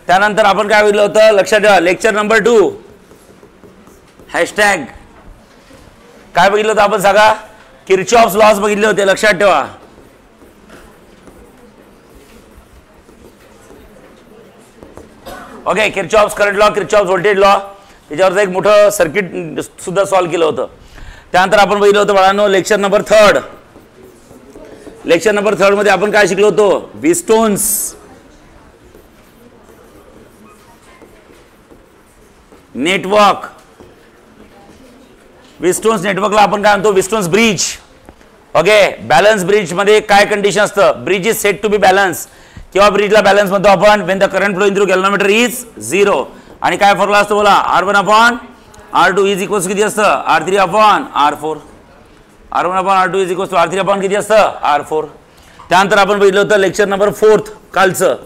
त्यानंतर आपण काय बघितलं होतं लक्षात ठेवा, लेक्चर नंबर 2 हॅशटॅग काय बघितलं होतं आपण सांगा, किर्चॉफ्स लॉज बघितले होते लक्षात ठेवा. Okay, Kirchhoff's current law, Kirchhoff's voltage law, त्याच्यावरचं एक मोठं सर्किट सुद्धा सॉल्व्ह केलं होतं. त्यानंतर आपण बघितलं होतं बाळांनो लेक्चर नंबर 3. लेक्चर नंबर 3 मध्ये आपण काय शिकलो होतो, विस्टोन्स नेटवर्क. विस्टोन्स नेटवर्कला आपण काय म्हणतो, Wheatstone's bridge. Okay, balance bridge मध्ये काय कंडिशन असतं, bridge is set to be balance किंवा ब्रिजला बॅलन्स म्हणतो आपण when the current flow in through galvanometer is 0. आणि काय फॉर्म्युला असतो बोला, R1/R2 इज इक्वल्स किती असतं, R3/R4. R1/R2 is equals to R3 किती असतं, R4. त्यानंतर आपण बघितलं होतं लेक्चर नंबर 4 कालचं.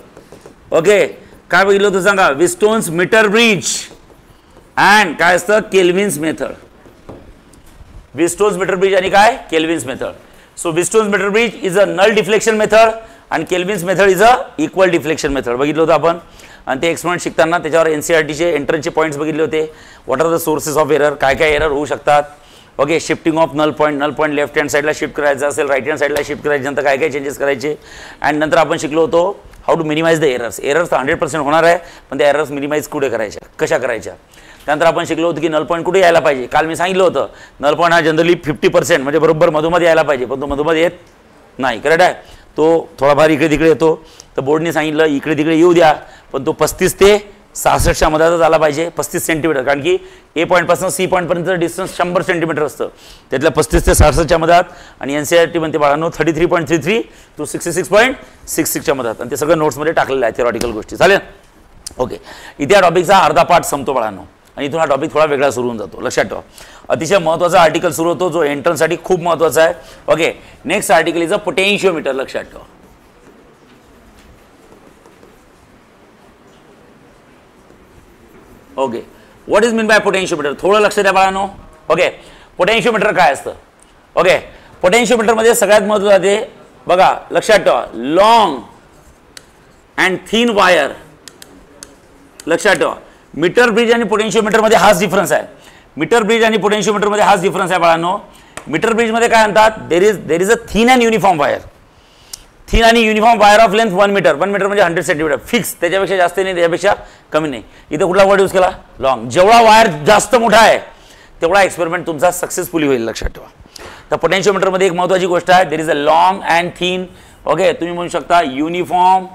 ओके, काय बघितलं होतं सांगा, विस्टोन्स मीटर ब्रिज अँड काय असतं, Kelvin's method. Wheatstone's meter bridge आणि काय, Kelvin's method. So Wheatstone's meter bridge is a null deflection method आणि Kelvin's method is a equal deflection method बघितलं होतं आपण. आणि ते एक्सपेरिमेंट शिकताना त्याच्यावर NCERTचे एंट्रन्सचे पॉईंट्स बघितले होते. What are the sources of error, काय काय एरर होऊ शकतात. Okay, shifting of null point left hand साईडला शिफ्ट करायचं असेल, राईट हँड साईडला शिफ्ट करायचं, नंतर काय काय चेंजेस करायचे. अँड नंतर आपण शिकलो होतो how to minimise the errors. Errors तर 100% होणार आहे, पण त्या एरर्स मिनिमाइज कुठे करायच्या, कशा करायच्या. त्यानंतर आपण शिकलो होतो की नल पॉईंट कुठे यायला पाहिजे. काल मी सांगितलं होतं नल पॉईंट हा जनरली 50% म्हणजे बरोबर मधोमध यायला पाहिजे, पण तो मधोमध येत नाही. करेक्ट आहे, तो थोडाफार इकडे तिकडे येतो. तर बोर्डने सांगितलं इकडे तिकडे येऊ द्या, पण तो 35 ते 66च्या मधातच आला पाहिजे. 35 सेंटीमीटर, कारण की A पॉईंटपासून C पॉईंटपर्यंत डिस्टन्स 100 सेंटीमीटर असतं, त्यातल्या 35 ते 66च्या मधात. आणि NCERT म्हणते बाळांनो 33.33 to 66.66च्या मधात. आणि ते सगळं नोट्समध्ये टाकलेलं आहे, थिअरॉटिकल गोष्टी. चालेल. ओके, इथे या टॉपिकचा अर्धा पार्ट संपतो बाळांनो, आणि इथून हा टॉपिक थोडा वेगळा सुरू होऊन जातो. लक्षात ठेवा, अतिशय महत्त्वाचा आर्टिकल सुरू होतो जो एंट्रन्ससाठी खूप महत्त्वाचा आहे. Okay, next article is a potentiometer. लक्षात ठेवा. Okay, what is mean by potentiometer, थोडं लक्ष द्या बाळांनो. ओके, पोटेन्शिओमीटर काय असतं. ओके, पोटेन्शिओमीटर मध्ये सगळ्यात महत्त्वाचं आहे बघा, लक्षात ठेवा, लॉंग अँड थिन वायर. लक्षात ठेवा, मीटर ब्रिज आणि पोटेन्शिओमीटर मध्ये हाच डिफरन्स आहे. मीटर ब्रिज आणि पोटेन्शिओमीटर मध्ये हाच डिफरन्स आहे बाळांनो. मीटर ब्रिज मध्ये काय म्हणतात, there is a thin and uniform wire. Thin आणि uniform wire of length 1 metre. 1 metre म्हणजे 100 सेंटीमीटर फिक्स, त्याच्यापेक्षा जास्त नाही, त्याच्यापेक्षा कमी नाही. इथं कुठला वर्ड यूज केला, लॉंग. जेवढा वायर जास्त मोठा आहे तेवढा एक्सपेरिमेंट तुमचा सक्सेसफुली होईल. लक्षात ठेवा. तर पोटेन्शिओमीटर मध्ये एक महत्त्वाची गोष्ट आहे, देर is a long and thin. Okay, तुम्ही म्हणू शकता युनिफॉर्म.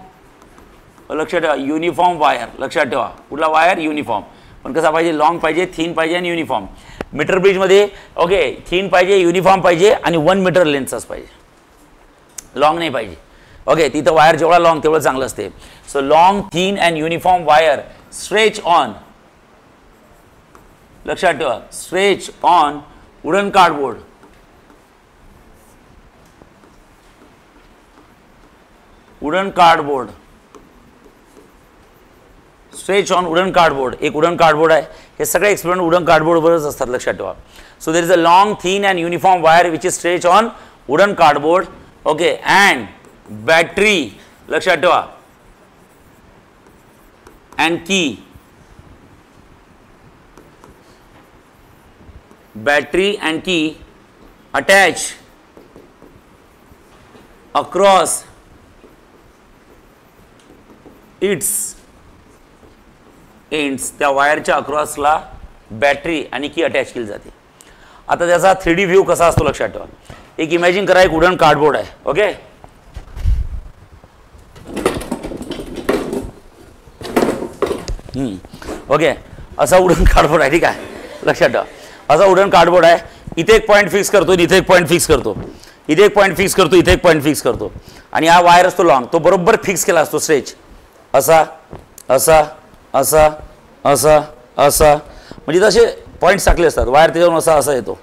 लक्षात ठेवा, युनिफॉर्म वायर. लक्षात ठेवा, कुठला वायर, युनिफॉर्म. पण कसा पाहिजे, लॉंग पाहिजे, थिन पाहिजे आणि युनिफॉर्म. मीटर ब्रिज मध्ये ओके थिन पाहिजे, युनिफॉर्म पाहिजे आणि 1 मीटर लेंथचाच पाहिजे, लॉंग नाही पाहिजे. ओके, तिथं वायर जेवढा लॉंग तेवढं चांगलं असते. So long, thin and uniform wire stretch on. लक्षात ठेवा, stretch on wooden cardboard. Wooden cardboard, stretch on wooden cardboard. एक वुडन कार्डबोर्ड आहे, हे सगळे एक्सपेरिमेंट वुडन कार्डबोर्डवरच असतात. लक्षात ठेवा. So there is a long, thin and uniform wire which is stretch on wooden cardboard. Okay, and battery. लक्षात ठेवा, and की. बॅटरी अँड की अटॅच अक्रॉस इट्स एंड्स. त्या वायरच्या अक्रॉसला बॅटरी आणि की अटॅच केली जाते. आता त्याचा 3D व्ह्यू कसा असतो लक्षात ठेवा. एक इमॅजिन करा, एक वुडन कार्डबोर्ड आहे. ओके, ओके, असा वुडन कार्डबोर्ड आहे. ठीक आहे, लक्षात ठेवा, असा वुडन कार्डबोर्ड आहे. इथे एक पॉईंट फिक्स करतो, इथे एक पॉईंट फिक्स करतो, इथे एक पॉईंट फिक्स करतो, इथे एक पॉईंट फिक्स करतो. आणि हा वायर असतो लॉंग, तो बरोबर फिक्स केला असतो स्ट्रेच असा असा असा असा असा, म्हणजे तसे पॉईंट्स टाकले असतात. वायर त्याच्यावरून असा असा येतो.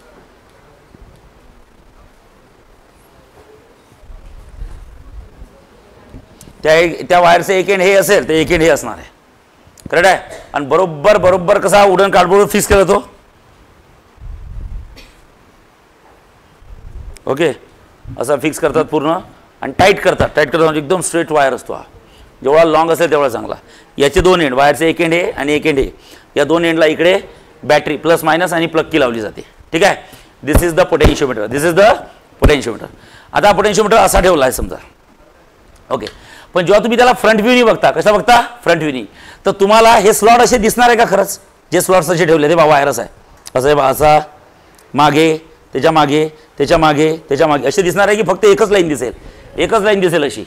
त्या वायरचे एक एंड हे असेल तर एक एंड हे असणार आहे. करेक्ट आहे. आणि बरोबर बरोबर कसा वुडन कार्डबोर्ड फिक्स केला तो. ओके, असा फिक्स करतात पूर्ण आणि टाईट करतात. टाईट करतात म्हणजे एकदम स्ट्रेट वायर असतो हा. जेवढा लॉंग असेल तेवढा चांगला. याचे दोन एंड, वायरचे एक एंड आहे आणि एक एंड आहे, या दोन एंडला इकडे बॅटरी प्लस मायनस आणि प्लग की लावली जाते. ठीक आहे. This is the potentiometer, this is the potentiometer. आता पोटेन्शियोमीटर असा ठेवला आहे समजा. ओके. पण जेव्हा तुम्ही त्याला फ्रंट व्ह्यूनी बघता, कसा बघता? फ्रंट व्ह्यूनी, तर तुम्हाला हे स्लॉट असे दिसणार आहे का खरंच? जे स्लॉट्स असे ठेवले ते बा वायरस आहे, असं आहे बा, असा मागे त्याच्या मागे त्याच्या मागे त्याच्या मागे असे दिसणार आहे की फक्त एकच लाईन दिसेल? एकच लाईन दिसेल अशी,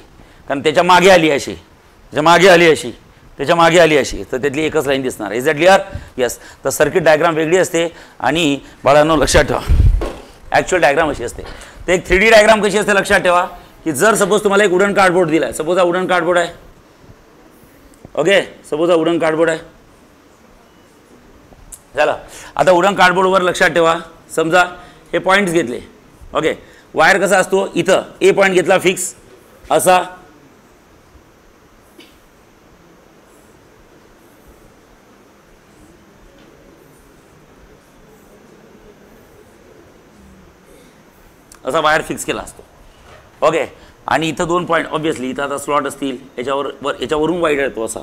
कारण त्याच्या मागे आली अशी, त्याच्या मागे आली अशी, त्याच्या मागे आली अशी, तर त्यातली एकच लाईन दिसणार. Is that clear? येस. तर सर्किट डायग्राम वेगळी असते आणि बाळांनो लक्षात ठेवा ॲक्च्युअल डायग्राम अशी असते. तर एक 3D डायग्राम कशी असते लक्षात ठेवा, की जर सपोज तुम्हाला एक वुडन कार्डबोर्ड दिला आहे, सपोज हा वुडन कार्डबोर्ड आहे. ओके. सपोज हा वुडन कार्डबोर्ड आहे. झालं. आता वुडन कार्डबोर्डवर लक्षात ठेवा, समजा हे पॉईंट्स घेतले. ओके. वायर कसा असतो, इथं ए पॉईंट घेतला फिक्स असा, असा वायर फिक्स केला असतो. ओके. आणि इथं दोन पॉईंट ऑब्वियसली, इथं आता स्लॉट असतील, याच्यावरून वायर येतो असा,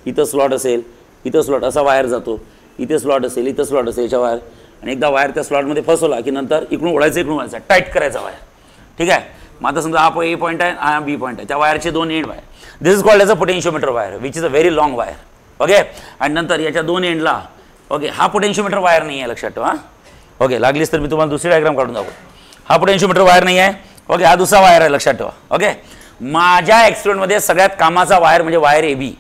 इथं स्लॉट असेल, इथं स्लॉट, असा वायर जातो, इथे स्लॉट असेल, इथं स्लॉट असेल याच्या वायर, आणि एकदा वायर त्या स्लॉटमध्ये फसवला की नंतर इकडून ओढायचं, इकडून ओढायचा, टाईट करायचा वायर. ठीक आहे. मग आता समजा हा ए पॉईंट आहे, हा बी पॉईंट आहे, त्या वायरचे दोन end wire, this is called as a potentiometer wire which is a very long wire. Okay. आणि नंतर याच्या दोन एंडला, ओके, हा पोटेन्शियोमीटर वायर नाही आहे लक्षात ठेवा. ओके. लागलीच तर मी तुम्हाला दुसरी डायग्राम काढून दाखवतो. हा पोटेन्शियोमीटर वायर नाही आहे. ओके. हा दुसरा वायर आहे लक्षात ठेवा. ओके. माझ्या एक्सपेरिमेंटमध्ये सगळ्यात कामाचा वायर म्हणजे wire A B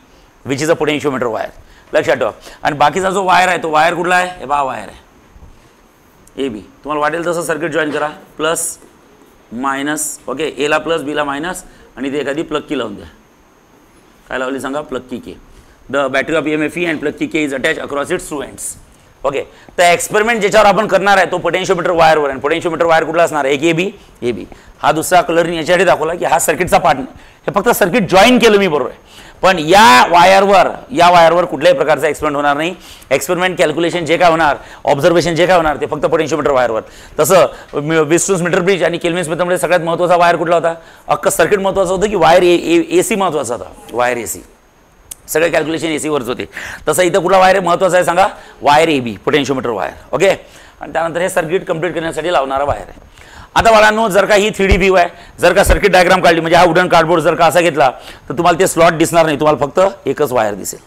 which is a potentiometer wire लक्षात ठेवा. आणि बाकीचा जो वायर आहे तो वायर कुठला आहे? हे बा वायर आहे ए बी. तुम्हाला वाटेल तसं सर्किट जॉईन करा, प्लस मायनस. ओके. एला प्लस, बीला मायनस, आणि ते एखादी प्लग की लावून द्या. काय लावली सांगा? Plug key K. The battery of EMFE and plug key K is attach across its two ends. Okay. तर एक्सपेरिमेंट ज्याच्यावर आपण करणार आहे तो पोटेन्शियोमीटर वायरवर आहे. पोटेन्शियोमीटर वायर कुठला असणार आहे? एक ए बी. हा दुसरा कलरने याच्यासाठी दाखवला की हा सर्किटचा पार्ट नाही, हे फक्त सर्किट जॉईन केलं मी बरोबर आहे. पण या वायरवर कुठल्याही प्रकारचा एक्सपेरिमेंट होणार नाही. एक्सपेरिमेंट कॅल्क्युलेशन जे काय होणार, ऑब्झर्वेशन जे काय होणार ते फक्त पोटेन्शियोमीटर वायरवर. तसं विस्टन्स मीटर ब्रिज आणि केल्विन्स मेथडमध्ये सगळ्यात महत्त्वाचा वायर कुठला होता? अख्खं सर्किट महत्त्वाचं होतं की वायर AC महत्त्वाचा होता? Wire AC. सगळे कॅल्क्युलेशन ACवरच होते. तसं इथं कुठला वायर महत्त्वाचा आहे सांगा? Wire AB, potentiometer wire. Okay. आणि त्यानंतर हे सर्किट कंप्लीट करण्यासाठी लावणारा वायर आहे. आता बाळांनो जर का ही 3D व्ह्यू आहे, जर का सर्किट डायग्राम काढली म्हणजे हा वुडन कार्डबोर्ड जर का असा घेतला तर तुम्हाला ते स्लॉट दिसणार नाही, तुम्हाला फक्त एकच वायर दिसेल.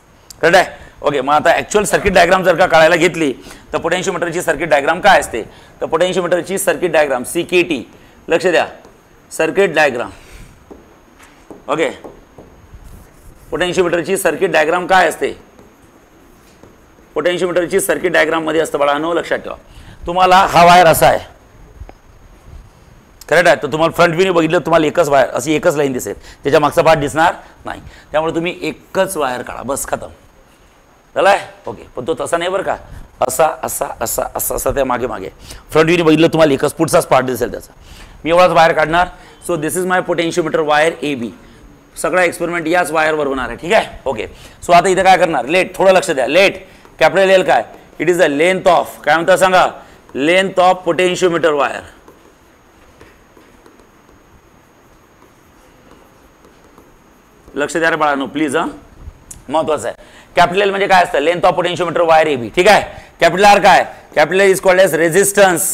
कळलं आहे? ओके. मग आता ॲक्च्युअल सर्किट डायग्राम जर का काढायला घेतली तर पोटेन्शियोमीटरची सर्किट डायग्राम काय असते? तर पोटेन्शियोमीटरची सर्किट डायग्राम CKT, लक्ष द्या, सर्किट डायग्राम. ओके. पोटेन्शियोमीटरची सर्किट डायग्राम काय असते? पोटेन्शियोमीटरची सर्किट डायग्राममध्ये असतं बाळांनो, लक्षात ठेवा. तुम्हाला हा वायर असा आहे, करेक्ट आहे, तर तुम्हाला फ्रंट व्ह्यूने बघितलं तुम्हाला एकच वायर, अशी एकच लाईन दिसेल, त्याच्या मागचा पार्ट दिसणार नाही. त्यामुळे तुम्ही एकच वायर काढा, बस खतम झालं आहे. ओके. पण तो तसा नाही बरं का, असा असा असा असा असा त्या मागे मागे फ्रंट व्ह्यूने बघितलं तुम्हाला एकच पुढचाच पार्ट दिसेल त्याचा. मी एवढाच वायर काढणार. So this is my potentiometer wire AB. सगळा एक्सपेरिमेंट याच वायरवर होणार आहे. ठीक आहे. ओके. सो आता इथं काय करणार? लेट, थोडं लक्ष द्या. लेट कॅपिटल L काय? It is the length of, काय म्हणता सांगा? Length of potentiometer wire. लक्ष द्या रे बाळांनो प्लीज. महत्वाचं आहे. कॅपिटल L म्हणजे काय असतं? Length of potentiometer wire AB. ठीक आहे. कॅपिटल R काय? Capital is called as resistance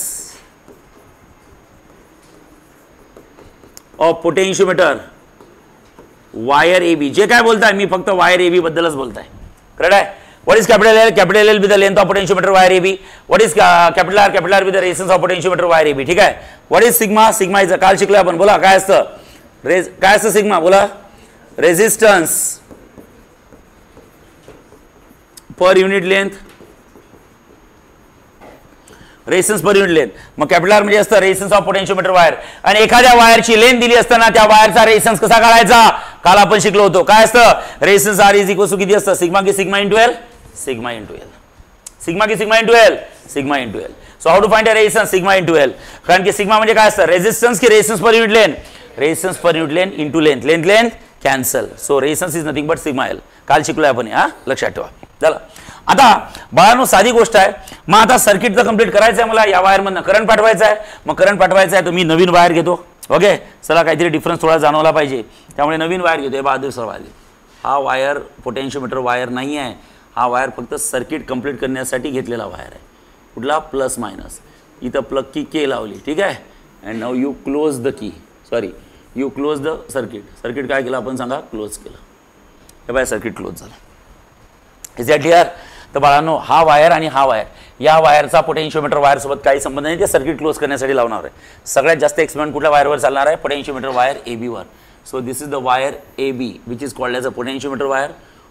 of potentiometer wire AB. जे काय बोलताय मी फक्त वायर AB बद्दलच बोलताय. करेक्ट आहे. What is capital L? Capital L with the length of potentiometer wire AB. What is capital R? Capital R with the resistance of potentiometer wire AB. ठीक आहे. What is sigma? Sigma is काल शिकलो आपण, बोला काय असतं? काय असतं सिग्मा? बोला. Resistance per unit length, resistance per unit length. मग कॅपिटल R म्हणजे असतं रेजिस्टन्स ऑफ पोटेन्शियोमीटर वायर. आणि एखाद्या वायरची लेंथ दिली असताना त्या वायरचा रेजिस्टन्स कसा काढायचा? काल आपण शिकलो होतो. काय असतं? Resistance R is equal to किती असतं? सिग्मा की sigma into L? Sigma into L. Sigma की sigma into L? Sigma into L. So how to find a resistance? Sigma into L. कारण की सिग्मा म्हणजे काय असतं? रेजिस्टन्स की resistance per unit length? Resistance per unit length into length. Length cancel. So resistance is nothing but sigma L. काल शिकलोय आपण, हा लक्षात ठेवा. झालं. आता बाळांनो साधी गोष्ट आहे. मग आता सर्किट जर कंप्लीट करायचं आहे मला, या वायरमधनं करंट पाठवायचा आहे. मग करंट पाठवायचा आहे तर मी नवीन वायर घेतो. ओके. चला काहीतरी डिफरन्स थोडा जाणवला पाहिजे, त्यामुळे नवीन वायर घेतोय. Bahadur sir wire. हा वायर पोटेन्शियोमीटर वायर नाही आहे, हा वायर फक्त सर्किट कंप्लीट करण्यासाठी घेतलेला वायर आहे. कुठला प्लस मायनस. इथं प्लग की के लावली, ठीक आहे. And now you close the की, sorry you close the circuit. Circuit काय केलं आपण सांगा, क्लोज केलं. हे बाय सर्किट क्लोज झालं. Is that clear? तर बाळांनो हा वायर आणि हा वायर, या वायरचा पोटेन्शियोमीटर वायरसोबत काही संबंध नाही, ते सर्किट क्लोज करण्यासाठी लावणार आहे. सगळ्यात जास्त एक्सपेरिमेंट कुठल्या वायरवर चालणार आहे, पोटेन्शियोमीटर वायर ए बीवर. So this is the wire A B which is called as a potentiometer wire.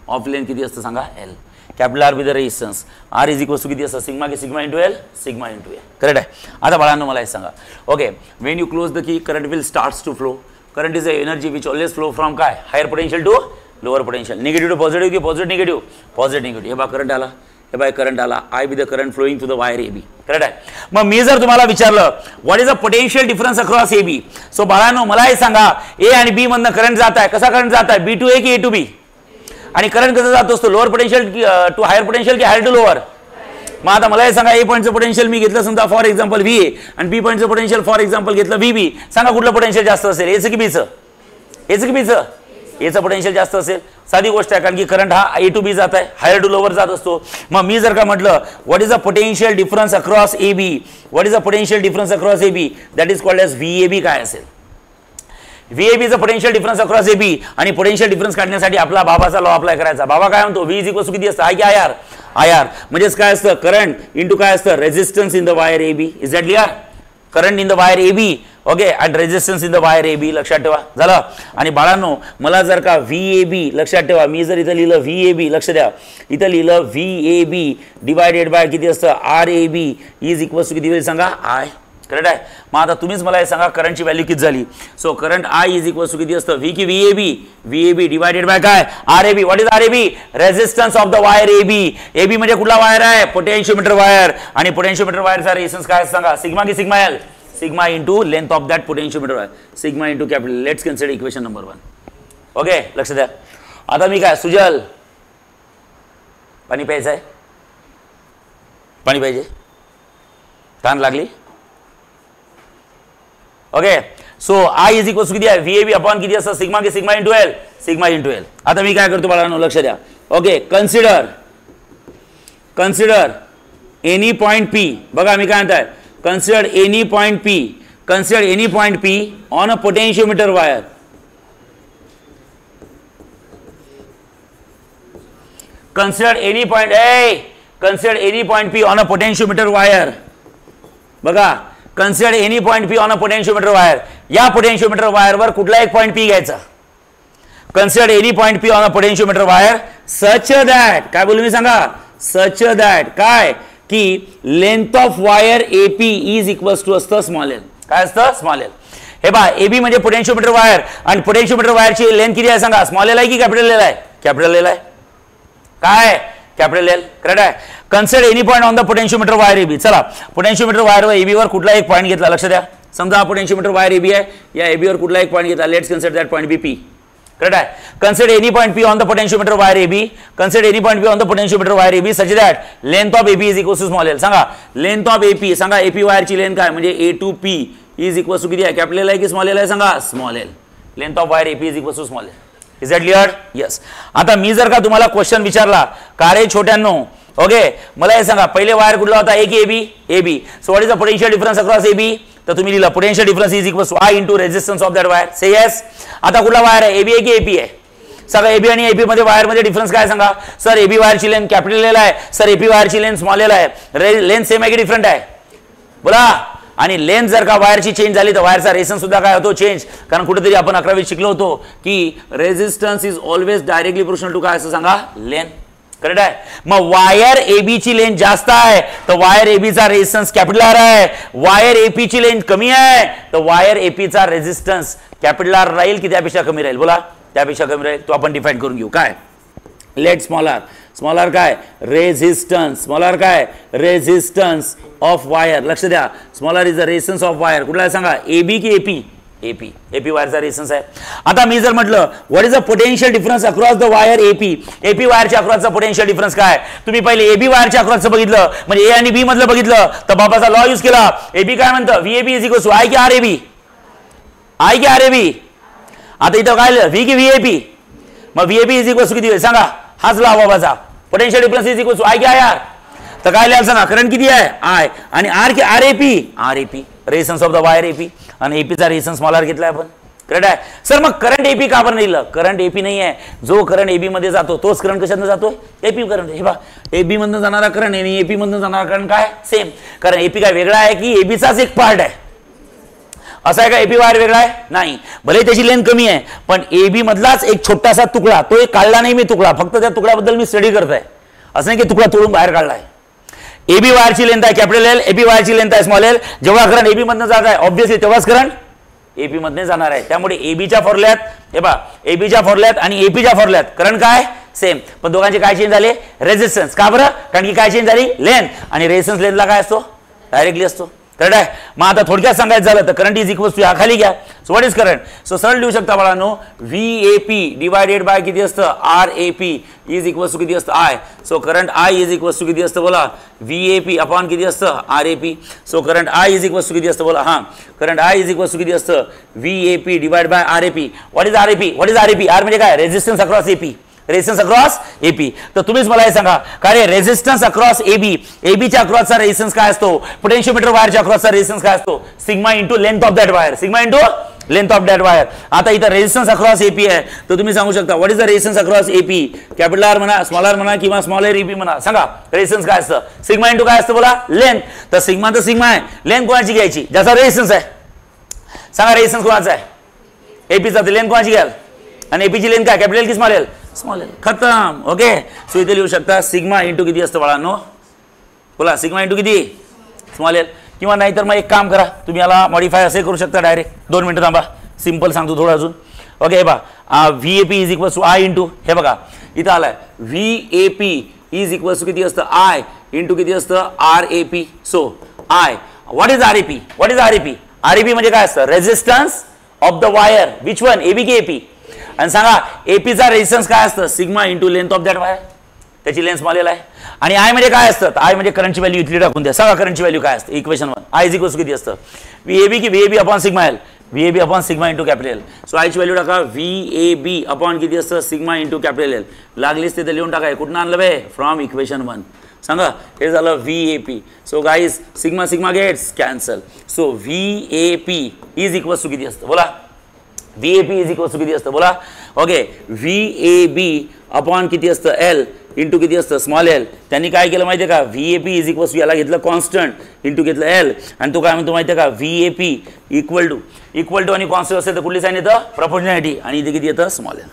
Of length किती असतं सांगा, L. Capital R with the resistance R is equals to किती असतं, सिग्मा की sigma into L, sigma into L. Correct आहे. आता बाळांनो मला हे सांगा, okay when you close the key current will starts to flow. Current is a energy which always flow from काय, higher potential to lower potential. Negative to positive की positive negative, positive negative. हे बा current आला, हे by current आला, I with the current flowing to the wire A B. Correct आहे. मग मी जर तुम्हाला विचारलं what is a potential difference across A B, so बाळांनो मला हे सांगा ए आणि बी मधनं करंट जात आहे, कसा करंट जात आहे, बी टू ए की ए टू बी. आणि करंट कसं जात असतो, lower potential to higher potential की हायर टू लोअर. मग आता मला हे सांगा ए पॉईंटचं पोटेन्शियल मी घेतलं समजा फॉर एक्झाम्पल व्ही ए आणि बी पॉईंटचं पोटेन्शियल फॉर एक्झाम्पल घेतलं व्ही बी. सांगा कुठलं पोटेन्शियल जास्त असेल, एचं की बीचं, एचं की बीचं. एचं पोटेन्शियल जास्त असेल. साधी गोष्ट आहे, कारण की करंट हा ए टू बी जात आहे, हायर टू लोअर जात असतो. मग मी जर का म्हटलं what is a potential difference across A B, what is a potential difference across A B, that is called as V A B. काय असेल, व्ही ए बीचं potential difference across A B. आणि पोटेन्शियल डिफरन्स काढण्यासाठी आपला बाबाचा law apply करायचा. बाबा काय म्हणतो, व्ही इज इक्वल्स टू किती असतं, आय की आय आर, आय आर. म्हणजेच काय असतं, करंट इंटू काय असतं, resistance in the wire A B. Is that clear? Current in the wire A B, okay, and resistance in the wire A B. लक्षात ठेवा, झालं. आणि बाळांनो मला जर का व्ही ए बी, लक्षात ठेवा, मी जर इथं लिहिलं व्ही ए बी, लक्ष द्या, इथं लिहिलं V A B divided by किती असतं, R A B is equals to किती होईल सांगा, आय. करेक्ट आहे. मग आता तुम्हीच मला हे सांगा करंटची व्हॅल्यू किती झाली. So current I is equals to किती असतं, व्ही की V A B, V A B divided by काय, R A B. What is R A B, resistance of the wire A B. A B म्हणजे कुठला wire आहे, potentiometer wire. आणि potentiometer वायरचा resistance काय सांगा, सिग्मा की sigma L, sigma into length of that potentiometer wire, sigma into capital. Let's consider equation number 1. Okay, लक्ष द्या. आता मी काय, सुजल पाणी प्यायचं आहे, पाणी पाहिजे, तहान लागली. Okay, so I is equals to किती आहे, व्ही ए बी अपॉन किती असतं, सिग्मा की sigma into L, sigma into L. आता मी काय करतो बाळांनो, लक्ष द्या. Okay, consider any point P. बघा मी काय म्हणताय, consider any point P, consider any point P on a potentiometer wire. Consider any point A, consider any point P on a potentiometer wire. बघा, consider any point P on a potentiometer wire. या potentiometer wire वर कुठला एक point P घ्यायचा. Consider any point P on a potentiometer wire such that, काय बोलू मी सांगा, such that काय की length of wire AP is equals to असतं स्मॉल एल. काय असतं, स्मॉल एल. हे बा एबी म्हणजे पोटेन्शियोमीटर वायर आणि पोटेन्शियोमीटर वायरची लेंथ किती आहे सांगा, स्मॉल एल आहे की कॅपिटल एल आहे, कॅपिटल एल आहे. काय, कॅपिटल एल. करेक्ट आहे. Consider any point on the potentiometer wire AB. चला, पोटेन्शियोमीटर वायर एबी वर कुठला एक पॉइंट घेतला, लक्ष द्या. समजा हा पोटेन्शियोमीटर वायर एबी आहे, या एबी वर कुठला एक पॉइंट घेतला, let's consider that point B P. Correct आहे. Consider any point P on the potentiometer wire AB. Consider any point P on the potentiometer wire AB such that length of AB is equal to small l. सांगा length of AP, सांगा AP वायरची length काय, म्हणजे A to P is equal to किती आहे, capital L आहे की small L आहे सांगा, small L. Length of wire AP is equal to small l. Is that clear? Yes. आता मी जर का तुम्हाला क्वेश्चन विचारला का रे छोट्यांनो, ओके मला हे सांगा पहिले वायर कुठला होता, ए की AB, AB. So what is the potential difference across AB. तर तुम्ही लिहिलं potential difference is equal to I into resistance of that wire. Say yes. आता कुठला वायर आहे, एबी आहे की एपी आहे. सगळं एबी आणि एपी मध्ये वायर मध्ये डिफरन्स काय सांगा. सर एबी वायरची लेंथ कॅपिटल एल आहे, सर एपी वायरची लेंथ स्मॉल एल आहे. लेंथ सेम आहे की डिफरंट आहे, बोला. आणि लेंथ जर का वायरची चेंज झाली तर वायरचा रेजिस्टन्स सुद्धा काय होतो, चेंज. कारण कुठेतरी आपण 11वीत शिकलो होतो की resistance is always directly proportional to काय असं सांगा, लेंथ. करेक्ट आहे. मग वायर एबी ची लेंथ जास्त आहे तर वायर एबी चा रेजिस्टन्स कॅपिटल आर आहे. वायर एपी ची लेंथ कमी आहे तर वायर एपी चा रेजिस्टन्स कॅपिटल आर राहील की त्यापेक्षा कमी राहील, बोला. त्यापेक्षा कमी राहील. तो आपण डिफाइन करून घेऊ. काय, let small R. Small R काय, रेजिस्टन्स. स्मॉल आर काय, रेजिस्टन्स ऑफ वायर. लक्ष द्या, small R is the resistance of wire. कुठला आहे सांगा, एबी की एपी, एपी. एपी वायरचा रेजिस्टन्स आहे. आता मी जर म्हटलं what is the potential difference across the wire AP. AP वायरच्या अक्रॉसचा पोटेन्शियल डिफरन्स काय. तुम्ही पहिले एबी वायरच्या अक्रॉसचं बघितलं, म्हणजे ए आणि बी मधलं बघितलं तर बाबाचा लॉ यूज केला. एबी काय म्हणतं, व्हीएबी इज इक्वल टू आय की आर एबी, आय की आर एबी. आता इथं काय लिहिलं, व्ही की व्हीएपी, मग व्हीएपी इज इक्वल टू किती होईल सांगा, हाच लावा बाबाचा. Potential difference is equal to I क्या यार, तर काय लिहाल सांगा, करंट किती आहे आय आणि आर की R AP resistance of the wire AP आणि एपीचा रेजिस्टन्स स्मॉल आर घेतलाय आपण. करेक्ट आहे सर. मग करंट एपी का बरं नाही लिहिलं, करंट एपी नाही आहे, जो करंट एबी मध्ये जातो तोच करंट कशातनं जातोय, एपी करंट. हे बघा एबी मधनं जाणारा करंट आणि एपी मधनं जाणारा करंट काय सेम, कारण एपी काय वेगळा आहे की एबीचाच एक पार्ट आहे, असं आहे का, एपी वायर वेगळा आहे नाही, भले त्याची लेंथ कमी आहे पण एबी मधलाच एक छोटासा तुकडा, तो एक काढला नाही मी तुकडा, फक्त त्या तुकड्याबद्दल मी स्टडी करतोय, असं नाही की तुकडा तोडून बाहेर काढला आहे. एबी वायरची लेंथ आहे कॅपिटल एल, एपी वायरची लेंथ आहे स्मॉल एल, जेव्हा करंट एबी मधनं जात आहे ऑब्व्हियसली तेव्हाच करंट एपी मधने जाणार आहे. त्यामुळे एबीच्या फॉर्म्युल्यात हे पहा, एबीच्या फॉर्म्युल्यात आणि एपीच्या फॉर्म्युल्यात करंट काय सेम, पण दोघांचे काय चेंज झाले, रेजिस्टन्स. का बरं, कारण की काय चेंज झाली, लेंथ, आणि रेजिस्टन्स लेंथला काय असतो, डायरेक्टली असतो. करेक्ट आहे. मग आता थोडक्यात सांगायचं झालं तर करंट इज इक्वल टू, या खाली घ्या, so what is current, so सरळ लिहू शकता बाळांनो, व्हीएपी डिवायडेड बाय किती असतं, R AP is equal to किती असतं I. So current I is equal to किती असतं बोला, व्हीएपी अपॉन किती असतं R AP. So current I is equal to किती असतं बोला, हां current I is equal to किती असतं, VAP divide by R AP. What is R AP, what is R AP, R म्हणजे काय, resistance across AP, resistance across AP. तर तुम्हीच मला हे सांगा का रे, रेजिस्टन्स अक्रॉस एबी, एबीच्या अक्रॉसचा रेजिस्टन्स काय असतो, पोटेन्शियोमीटर वायरच्या अक्रॉसचा रेजिस्टन्स काय असतो, sigma into length of that wire, sigma into length of that wire. आता इथं रेजिस्टन्स अक्रॉस एपी आहे, तर तुम्ही सांगू शकता what is the resistance across AP, capital R म्हणा, स्मॉल आर म्हणा किंवा स्मॉल आर एपी म्हणा, सांगा रेजिस्टन्स काय असतं, सिग्मा इंटू काय असतं बोला, लेंथ. तर सिग्मा तर सिग्मा आहे, लेंथ कोणाची घ्यायची, ज्याचा रेजिस्टन्स आहे, सांगा रेजिस्टन्स कोणाचा आहे, एपीचा, तर लेंथ कोणाची घ्याल, आणि एपीची लेंथ काय, कॅपिटल की स्मॉल एल, स्मॉल एल, खतम. ओके, सो इथे लिहू शकता सिग्मा इंटू किती असतं बाळांनो, बोला सिग्मा इंटू किती, स्मॉल एल. किंवा नाहीतर मग एक काम करा, तुम्ही याला मॉडिफाय असे करू शकता डायरेक्ट, 2 मिनिटं थांबा, सिंपल सांगतो थोडं अजून. ओके हे बघा, VAP is equal to I into, हे बघा इथं आलाय व्हीएपी इज इक्वल टू किती असतं आय इंटू किती असतं R AP. So I, what is R AP, what is R AP, R AP म्हणजे काय असतं, resistance of the wire, which one, AB की एपी, आणि सांगा एपीचा रेजिस्टन्स काय असतं, sigma into length of that wire, त्याची लेंथ स्मॉल एल आहे. आणि आय म्हणजे काय असतं, आय म्हणजे करंटची व्हॅल्यू इथली टाकून द्या, सांगा करंटची व्हॅल्यू काय असते, equation 1, I is equal to किती असतं, व्हीएबी की VAB upon sigma L, VAB upon sigma into capital L. So आयची व्हॅल्यू टाका, व्हीएबी अपॉन किती असतं, सिग्मा इंटू कॅपिटल एल, लागलीच तिथे लिहून टाकाय, कुठून आणलं बे, फ्रॉम इक्वेशन 1. सांगा हे झालं VAP. So guys sigma sigma gets cancel, so VAP is equal to किती असतं बोला, व्हीएपी इज इक्वल टू किती असतं बोला, ओके व्हीएबी अपॉन किती असतं एल इंटू किती असतं स्मॉल एल. त्यांनी काय केलं माहिती आहे का, व्हीएपी इज इक्वल टू याला घेतलं कॉन्स्टंट इंटू घेतलं एल, आणि तो काय म्हणतो माहिती आहे का, व्हीएपी इक्वल टू आणि कॉन्स्टंट असेल तर कुठली साईन येतं, प्रपोर्शनॅलिटी, आणि इथे किती येतं, small L.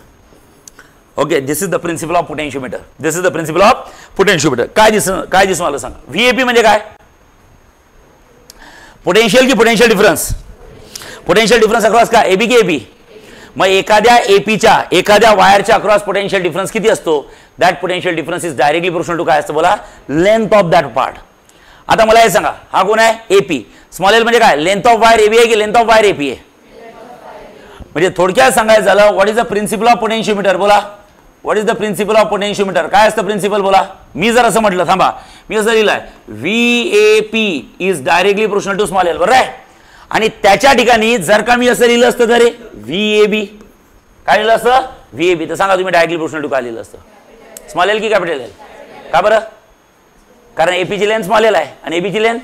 Okay, this is the principle of potentiometer, this is the principle of potentiometer. काय दिसून आलं सांगा, व्हीएपी म्हणजे काय, पोटेन्शियल की potential difference, potential difference across का, एबी की एपी. मग एखाद्या वायरच्या अक्रॉस पोटेन्शियल डिफरन्स किती असतो, that potential difference is directly proportional to काय असतं बोला, लेंथ ऑफ दॅट पार्ट. आता मला हे सांगा, हा कोण आहे, एपी, स्मॉल एल म्हणजे काय, लेंथ ऑफ वायर एबी आहे की लेंथ ऑफ वायर एपी आहे. म्हणजे थोडक्यात सांगायचं झालं, what is the principle of potentiometer बोला, what is the principle of potentiometer, काय असतं प्रिन्सिपल बोला. मी जर असं म्हटलं, थांबा मी असं लिहिलंय, VAP is directly proportional to small L, बरोबर आहे. आणि त्याच्या ठिकाणी जर का मी असं लिहिलं असतं तर व्हीएबी, काय लिहिलं असतं, व्हीएबी, तर सांगा तुम्ही डायरेक्टली प्रोपोर्शनल टू काय लिहिलं असतं, स्मॉल एल की कॅपिटल एल, का बरं, कारण एपीची लेंथ स्मॉल एल आहे आणि एबीची लेंथ,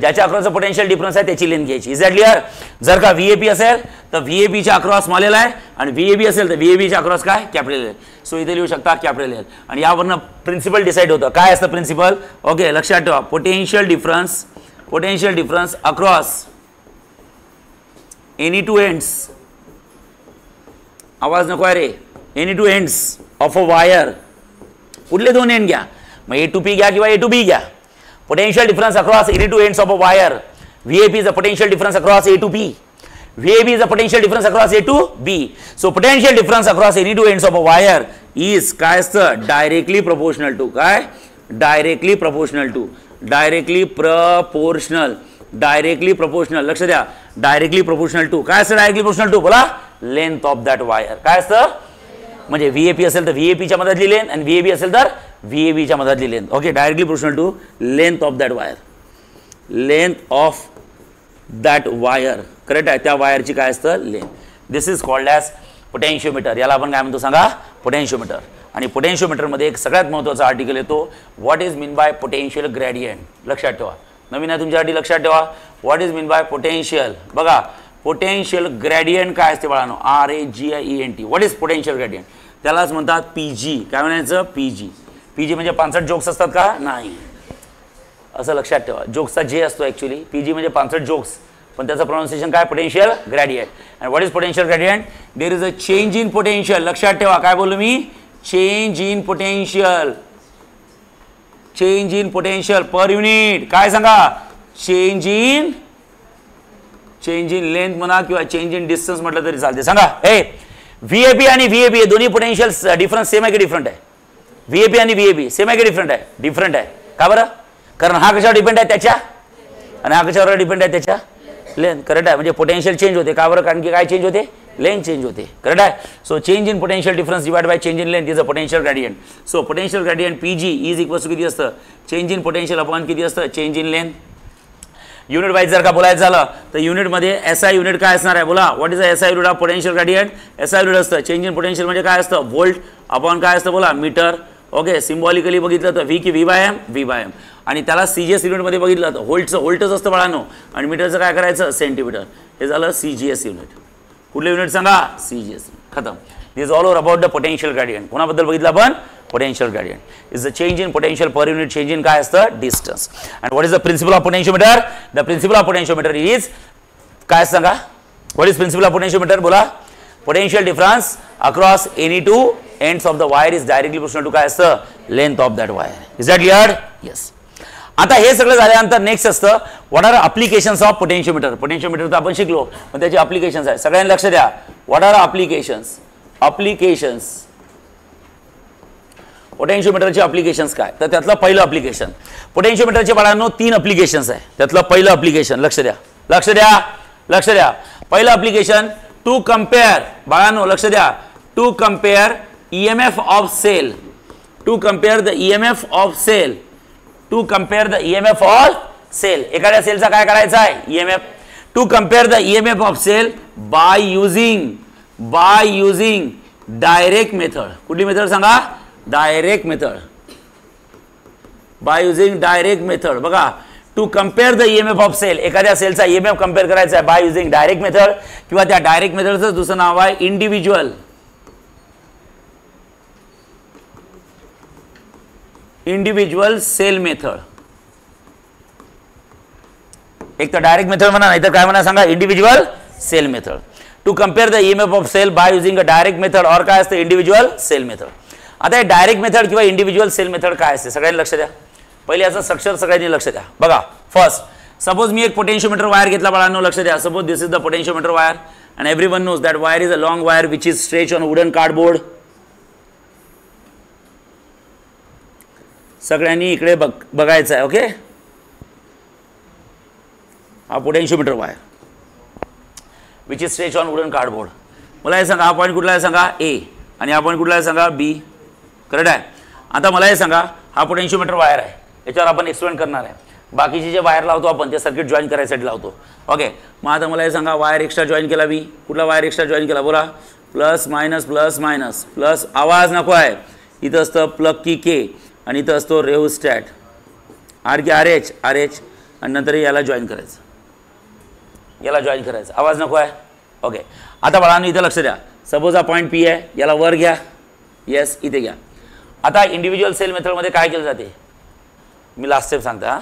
ज्याच्या अक्रॉसचा पोटेन्शियल डिफरन्स आहे त्याची लेंथ घ्यायची. Is that clear. जर का व्हीएपी असेल तर व्हीएपीच्या अक्रॉस स्मॉल एल आहे, आणि व्हीएबी असेल तर व्हीएबीच्या अक्रॉस काय, कॅपिटल एल. सो इथे लिहू शकता कॅपिटल एल, आणि यावरनं प्रिन्सिपल डिसाईड होतं, काय असतं प्रिन्सिपल. ओके लक्षात ठेवा, potential difference across any two ends, आवाज नको आहे रे, any two ends of a wire, कुठले दोन एंड घ्या, मग ए टू पी घ्या किंवा ए टू बी घ्या. Potential difference across any two ends of a wire, VAP is a potential difference across A to P, VAB is a potential difference across A to B. So potential difference across any two ends of a wire is काय असतं, directly proportional to, काय directly proportional to, directly proportional, लक्ष द्या, directly proportional to, काय असतं directly proportional to बोला, length of that wire. काय असतं, म्हणजे व्हीएपी असेल तर व्हीएपीच्या मधातली लेंथ, आणि व्हीएबी असेल तर व्हीएबीच्या मधातली length. Okay, directly proportional to length of that wire, length of that wire, correct आहे, त्या वायरची काय असतं length. This is called as potentiometer, याला आपण काय म्हणतो सांगा, पोटेन्शियोमीटर. आणि पोटेन्शियोमीटरमध्ये एक सगळ्यात महत्त्वाचा आर्टिकल येतो, what is mean by potential gradient. लक्षात ठेवा, नवीन आहे तुमच्यासाठी, लक्षात ठेवा. What is mean by potential. बघा पोटेन्शियल ग्रेडियंट काय असते बाळांनो, RAGIENT. What is potential gradient, त्यालाच म्हणतात PG. काय म्हणायचं, PG. PG म्हणजे 65 जोक्स असतात का, नाही, असं लक्षात ठेवा. जोक्सचा जे असतो ॲक्च्युली, PG म्हणजे 65 जोक्स, पण त्याचं प्रोनाउन्सिएशन काय, potential gradient. And what is potential gradient, there is a change in potential. लक्षात ठेवा, काय बोललो मी, change in potential. Change in potential per unit. काय सांगा, चेंज इन लेंथ म्हणा किंवा चेंज इन डिस्टन्स म्हटलं तरी चालते. सांगा, हे VAB आणि VAB दोन्ही पोटेन्शियल डिफरन्स सेम आहे की डिफरंट आहे. VAB आणि VAB सेम आहे की डिफरंट आहे, डिफरंट आहे. का बरं, कारण हा कशावर डिपेंड आहे, त्याच्या, आणि हा कशावर डिपेंड आहे, त्याच्या लेंथ. करेक्ट आहे, म्हणजे पोटेन्शियल चेंज होते. का बरं, कारण की काय चेंज होते, लेंथ चेंज होते. करेक्ट आहे. So change in potential difference divide by change in length is a potential gradient. So potential gradient PG is equals to किती असतं, चेंज इन पोटेन्शियल अपॉन किती असतं, change in length. Unit wise जर का बोलायचं झालं तर युनिटमध्ये SI युनिट काय असणार आहे, बोला. What is SI unit of potential gradient. SI unit असतं चेंज इन पोटेन्शियल म्हणजे काय असतं, व्होल्ट अपॉन काय असतं, बोला, मीटर. ओके, सिम्बॉलिकली बघितलं तर V की V/m. आणि त्याला CGS युनिटमध्ये बघितलं तर व्होल्टच असतं बाळांनो, आणि मीटरचं काय करायचं, सेंटीमीटर. हे झालं CGS युनिट. कुठले युनिट सांगा, CGS. खतम. This is all over about the potential gradient. कोणाबद्दल बघितलं आपण, potential gradient is the change in potential per unit, change in काय असतं, distance. And what is the principle of potentiometer, the principle of potentiometer is काय सांगा, what is principle of potentiometer, बोला. Potential difference across any two ends of the wire is directly proportional to काय असतं, length of that wire. Is that clear, yes. आता हे सगळं झाल्यानंतर next असतं, what are applications of potentiometer. Potentiometer तर आपण शिकलो, पण त्याचे अप्लिकेशन्स आहे. सगळ्यांनी लक्ष द्या, व्हॉट आर अप्लिकेशन्स. पोटेन्शियोमीटरचे अप्लिकेशन्स काय, तर त्यातलं पहिलं अप्लिकेशन, पोटेन्शियोमीटरचे बाळांनो 3 अप्लिकेशन्स आहे. त्यातलं पहिलं अप्लिकेशन, लक्ष द्या. पहिलं अप्लिकेशन टू कम्पेअर, बाळांनो लक्ष द्या, to compare EMF of cell. To compare the EMF of cell. To compare the EMF of cell. एखाद्या सेलचा काय करायचा आहे, EMF. To compare the EMF of cell by using direct method. कुठली method सांगा, direct method. By using direct method. बघा, to compare the EMF of cell, एखाद्या सेलचा EMF कम्पेअर करायचा आहे बाय युझिंग डायरेक्ट मेथड, किंवा त्या डायरेक्ट मेथडचं दुसरं नाव आहे इंडिव्हिज्युअल सेल मेथड. एक तर डायरेक्ट मेथड म्हणा, नाही तर काय म्हणा सांगा, individual cell method. To compare the EMF of cell by using a direct method, और काय असतं, इंडिव्हिज्युअल सेल मेथड. आता हे डायरेक्ट मेथड किंवा इंडिव्हिज्युअल सेल मेथड काय असते, सगळ्यांनी लक्ष द्या. पहिले याचं स्ट्रक्चर सगळ्यांनी लक्ष द्या. बघा, फर्स्ट सपोज मी एक पोटेन्शियोमीटर वायर घेतला बाळांनो, लक्ष द्या. Suppose this is the potentiometer wire and everyone knows that wire is a long wire which is stretch on wooden cardboard. सगळ्यांनी इकडे बघायचं आहे. ओके, हा potentiometer wire which is stretch on wooden cardboard. मला हे सांगा, हा पॉईंट कुठला आहे सांगा, A, आणि हा पॉईंट कुठला आहे सांगा, B. करेक्ट आहे. आता मला हे सांगा, हा पोटेन्शियोमीटर वायर आहे, याच्यावर आपण एक्सपेरिमेंट करणार आहे. बाकीचे जे वायर लावतो आपण ते सर्किट जॉईन करायसाठी लावतो. ओके, मग आता मला हे सांगा, वायर एक्स्ट्रा जॉईन केला मी. कुठला वायर एक्स्ट्रा जॉईन केला, बोला. Plus minus plus minus plus. आवाज नको आहे, इथं असतं प्लग की K, आणि इथं असतो रेओस्टॅट R की RH, आणि नंतर याला जॉईन करायचं, आवाज नको आहे. ओके, आता बाळांनो इथं लक्ष द्या. सपोज हा पॉईंट P आहे, याला वर घ्या, येस, इथे घ्या. आता इंडिव्हिज्युअल सेल मेथडमध्ये काय केलं जाते, मी लास्ट स्टेप सांगता.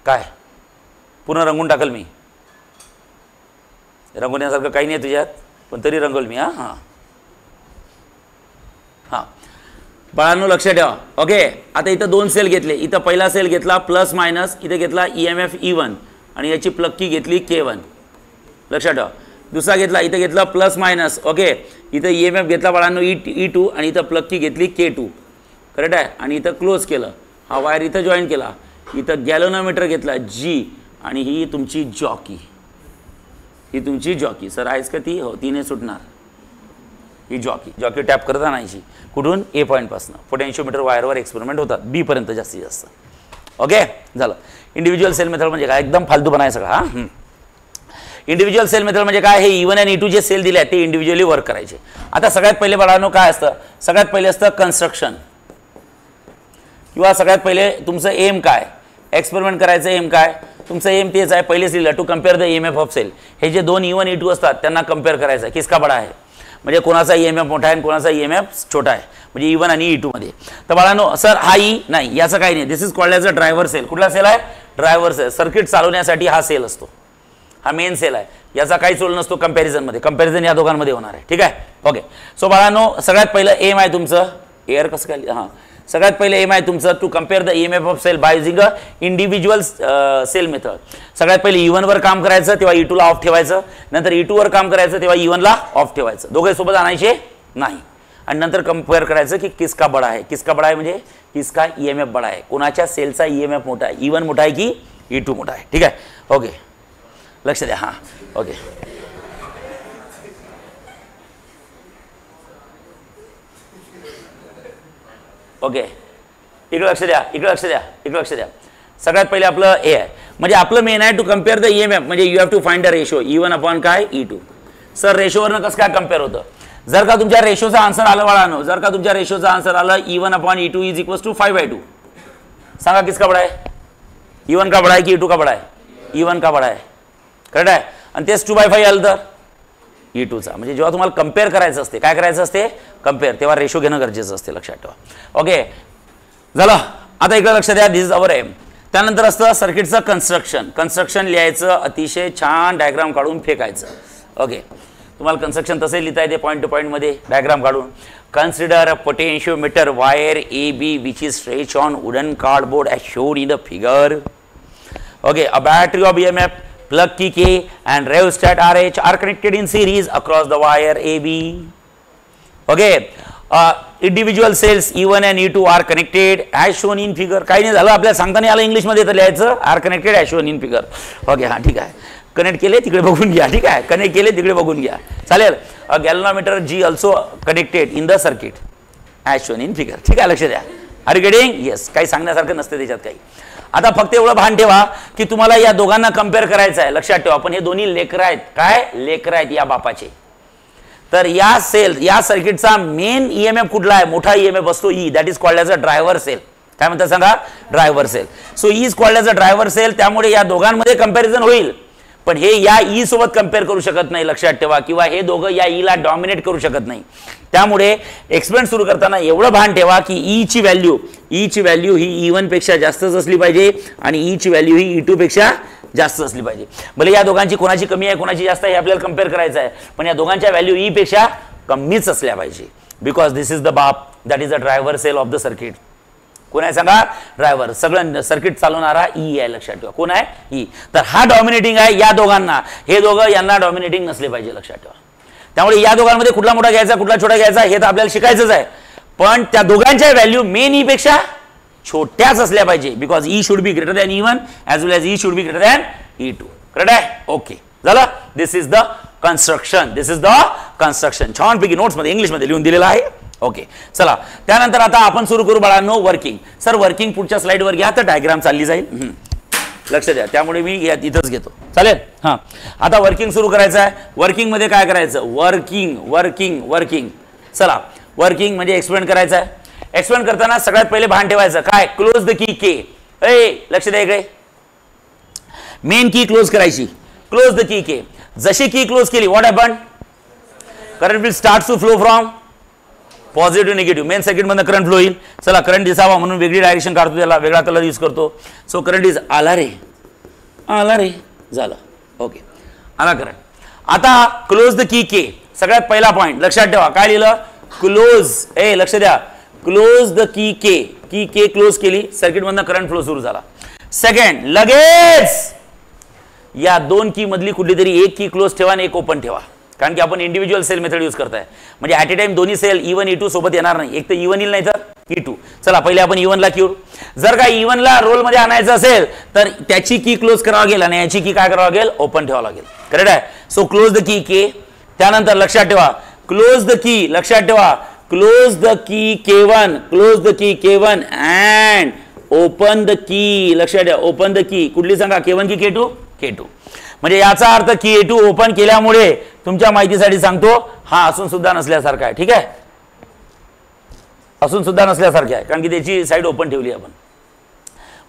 काय पूर्ण रंगून टाकल मी, रंगवण्यासारखं काही नाही तुझ्यात, पण तरी रंगवल मी. हां, बाळांनो लक्ष ठेवा. ओके, आता इथं 2 सेल घेतले. इथं पहिला सेल घेतला प्लस मायनस, इथं घेतला EMF E1, आणि याची प्लग की घेतली K1. लक्षात ठेवा. दुसरा घेतला, इथं घेतला प्लस मायनस. ओके, इथं EMF घेतला बाळांनो E2, आणि इथं प्लग की घेतली K2. करेक्ट आहे. आणि इथं क्लोज केलं, हा वायर इथं जॉईन केला. इथं गॅलोनोमीटर घेतला G, आणि ही तुमची जॉकी. सर आहेच का ती, हो, तिने सुटणार. ही जॉकी टॅप करत आणायची. कुठून, A पॉईंटपासून. पोटेन्शियोमीटर वायरवर एक्सपेरिमेंट होतात B पर्यंत जास्तीत जास्त. ओके, झालं. इंडिव्हिज्युअल सेल मेथड म्हणजे काय, एकदम फालतू बनाय सगळा. इंडिव्हिज्युअल सेल मेथड म्हणजे काय, हे E1 आणि E2 जे सेल दिले आहेत ते इंडिव्हिज्युअली वर्क करायचे. आता सगळ्यात पहिले बाळांनो काय असतं, सगळ्यात पहिले असतं कन्स्ट्रक्शन, किंवा सगळ्यात पहिले तुमचं एम काय, एक्सपेरिमेंट करायचं एम काय, तुमचं एम तेच आहे, पहिलेच लिहिलं to compare the EMF of cell. हे जे दोन E1 E2 असतात त्यांना कम्पेअर करायचं किसका बडा आहे, म्हणजे कोणाचा EMF मोठा आहे आणि कोणाचा EMF छोटा आहे, म्हणजे E1 आणि E2 मध्ये. तर बाळांनो सर हा ई नाही, याचं काही नाही, this is called as a driver cell. कुठला सेल आहे, ड्रायव्हर सेल. सर्किट चालवण्यासाठी हा सेल असतो, हा मेन सेल आहे, याचा काही रोल नसतो कंपॅरिझनमध्ये. कंपॅरिझन या दोघांमध्ये होणार आहे, ठीक आहे. ओके, सो बाळांनो सगळ्यात पहिलं एम आहे तुमचं, एअर कसं काय, हां सगळ्यात पहिले एम आहे तुमचं to compare the EMF of cell by using a individual cell method. सगळ्यात पहिले E1 वर काम करायचं तेव्हा E2 ला ऑफ ठेवायचं, नंतर E2 वर काम करायचं तेव्हा E1 ला ऑफ ठेवायचं, दोघे सोबत आणायचे नाही, आणि नंतर कम्पेअर करायचं की किसका बडा आहे. किसका बडा आहे म्हणजे किसका EMF बडा आहे, कोणाच्या सेलचा EMF मोठा आहे, E1 मोठा आहे की E2 मोठा आहे, ठीक आहे. ओके, लक्ष द्या. हां ओके, ओके इकडे लक्ष द्या, इकडे लक्ष द्या, इकडे लक्ष द्या. सगळ्यात पहिले आपलं ए आहे, म्हणजे आपलं मेन आहे टू कम्पेअर द EMF, म्हणजे you have to find the ratio E1 upon काय E2. सर रेशोवरनं कसं काय कम्पेअर होतं, जर का तुमच्या रेशोचा आन्सर आलं बाळांनो, जर का तुमच्या रेशोचा आन्सर आलं E1 upon E2 is equals to 5/2, सांगा किसका बडा आहे, E1 का बडा आहे की E2 का बडा आहे, E1 का बडा आहे, करेक्ट आहे. आणि तेच 2/5 आलं तर E2चा. म्हणजे जेव्हा तुम्हाला कम्पेअर करायचं असते, काय करायचं असते, कम्पेअर, तेव्हा रेशो घेणं गरजेचं असते, लक्षात ठेवा. ओके झालं, आता इकडे लक्ष द्या, दिस इज अवर एम. त्यानंतर असतं सर्किटचं कन्स्ट्रक्शन. कन्स्ट्रक्शन लिहायचं, अतिशय छान डायग्राम काढून फेकायचं. ओके, तुम्हाला कन्स्ट्रक्शन तसे लिहिता येते पॉईंट टू पॉईंटमध्ये डायग्राम काढून. Consider a potentiometer wire AB which is stretch on wooden cardboard as shown in the figure. Okay, a battery of EMF, plug K and rheostat RH are connected in series across the wire AB. Okay, individual cells E1 and E2 are connected as shown in figure. काही नाही झालं, आपल्याला सांगता नाही आलं इंग्लिशमध्ये तर लिहायचं are connected as shown in figure. Okay हां ठीक आहे, कनेक्ट केले तिकडे बघून घ्या, ठीक आहे, कनेक्ट केले तिकडे बघून घ्या, चालेल. Galvanometer G also connected in the circuit as shown in figure. ठीक आहे, लक्ष द्या. R you getting? येस, काही सांगण्यासारखं नसते त्याच्यात काही. आता फक्त एवढं भान ठेवा की तुम्हाला या दोघांना कम्पेअर करायचं आहे, लक्षात ठेवा. पण हे दोन्ही लेकरं आहेत, काय लेकरं आहेत या बापाचे. तर या सेल, या सर्किटचा मेन EMF कुठला आहे, मोठा EMF असतो E, that is called as a driver cell. काय म्हणतात सांगा, driver cell. So E is called as a driver cell. त्यामुळे या दोघांमध्ये कंपॅरिझन होईल, पण हे या E सोबत कम्पेअर करू शकत नाही, लक्षात ठेवा, किंवा हे दोघं या E ला डॉमिनेट करू शकत नाही. त्यामुळे एक्सपेरिमेंट सुरू करताना एवढं भान ठेवा की E ची व्हॅल्यू ही E1 पेक्षा जास्तच असली पाहिजे आणि E ची व्हॅल्यू ही E2 पेक्षा जास्त असली पाहिजे. भले या दोघांची कोणाची कमी आहे कोणाची जास्त आहे हे आपल्याला कम्पेअर करायचं आहे, पण या दोघांच्या व्हॅल्यू E पेक्षा कमीच असल्या पाहिजे, बिकॉज दिस इज द बाप, that is the driver cell of the circuit. कोण आहे सांगा, ड्रायव्हर. सगळं सर्किट चालवणारा E आहे, लक्षात ठेवा. कोण आहे, E. तर हा डॉमिनेटिंग आहे या दोघांना, हे दोघं यांना डॉमिनेटिंग नसले पाहिजे, लक्षात ठेवा. त्यामुळे या दोघांमध्ये कुठला मोठा घ्यायचा कुठला छोटा घ्यायचा हे तर आपल्याला शिकायचंच आहे, पण त्या दोघांच्या व्हॅल्यू मेन E पेक्षा छोट्याच असल्या पाहिजे, because E should be greater than E1 as well as E should be greater than E2. Correct आहे, ओके झालं. This is the construction, this is the construction. छानपैकी नोट्समध्ये इंग्लिशमध्ये लिहून दिलेलं आहे. ओके चला, त्यानंतर आता आपण सुरू करू बाळांनो वर्किंग. सर वर्किंग पुढच्या स्लाइडवर घ्या, तर डायग्राम चालली जाईल, लक्ष द्या. त्यामुळे मी इथंच घेतो, चालेल. हां, आता वर्किंग सुरू करायचं आहे. वर्किंग मध्ये काय करायचं, वर्किंग. चला, वर्किंग म्हणजे एक्सप्लेन करायचं आहे. एक्सप्लेन करताना सगळ्यात पहिले भान ठेवायचं काय, क्लोज द की के. लक्ष द्या इकडे, मेन की क्लोज करायची, क्लोज द की के. जशी की क्लोज केली, what happen, current will start to flow from positive negative. Main circuit मधून करंट फ्लो होईल. चला, करंट दिसावा म्हणून वेगळी डायरेक्शन काढतो, त्याला वेगळा कलर यूज करतो. सो करंट इज आला रे झालं. ओके, आला करंट. आता क्लोज द की के, सगळ्यात पहिला पॉइंट लक्षात ठेवा. काय लिहिलं, क्लोज. लक्ष द्या, क्लोज द की के क्लोज केली, सर्किट मधनं करंट फ्लो सुरू झाला. सेकंड, लगेच या दोन की मधली कुठली तरी एक की क्लोज ठेवा आणि एक ओपन ठेवा, कारण की आपण इंडिव्हिज्युअल सेल मेथड यूज करताय. म्हणजे ॲट ए टाइम दोन्ही सेल E1 E2 सोबत येणार नाही, एक तर E1 येईल नाही तर E2. चला, पहिले आपण E1 ला क्यू. जर का E1 ला रोल मध्ये आणायचं असेल तर त्याची की क्लोज करावं लागेल आणि याची की काय करावं लागेल, ओपन ठेवावं लागेल. करेक्ट आहे. सो क्लोज द की के. त्यानंतर लक्षात ठेवा, क्लोज द की, लक्षात ठेवा, क्लोज द की K1, क्लोज द की K1 and open the key. लक्षात ठेवा, ओपन द की कुठली सांगा, K1 की K2. म्हणजे याचा अर्थ की A2 ओपन केल्यामुळे तुमच्या माहितीसाठी सांगतो हा असून सुद्धा नसल्यासारखा आहे. ठीक आहे, असून सुद्धा नसल्यासारखं आहे कारण की त्याची साईड ओपन ठेवली आपण.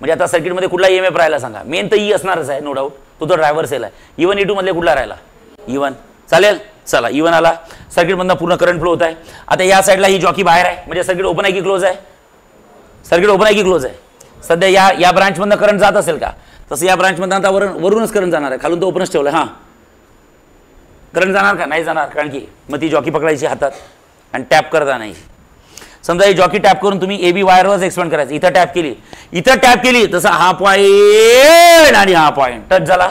म्हणजे आता सर्किटमध्ये कुठला EMF राहिला सांगा, मेन तर E असणारच आहे नो डाऊट, तो तर ड्रायव्हर सेल आहे. E1 E2 मधले कुठला राहिला E1. चालेल, चला E1 आला, सर्किटमधनं पूर्ण करंट फ्लो होत आहे. आता या साईडला ही जॉकी बाहेर आहे म्हणजे सर्किट ओपन आहे की क्लोज आहे, सर्किट ओपन आहे की क्लोज आहे. सध्या या ब्रांचमधनं करंट जात असेल का, तसं या ब्रांचमधनं आता वरूनच करंट जाणार आहे, खालून तो ओपनच ठेवलं. हां, करंट जाणार का, नाही जाणार, कारण की मग ती जॉकी पकडायची हातात आणि टॅप करता नाही. समजा ही जॉकी टॅप करून तुम्ही AB वायरवरच एक्सपेंड करायचं, इथं टॅप केली तसं हा पॉईंट आणि हा पॉईंट टच झाला,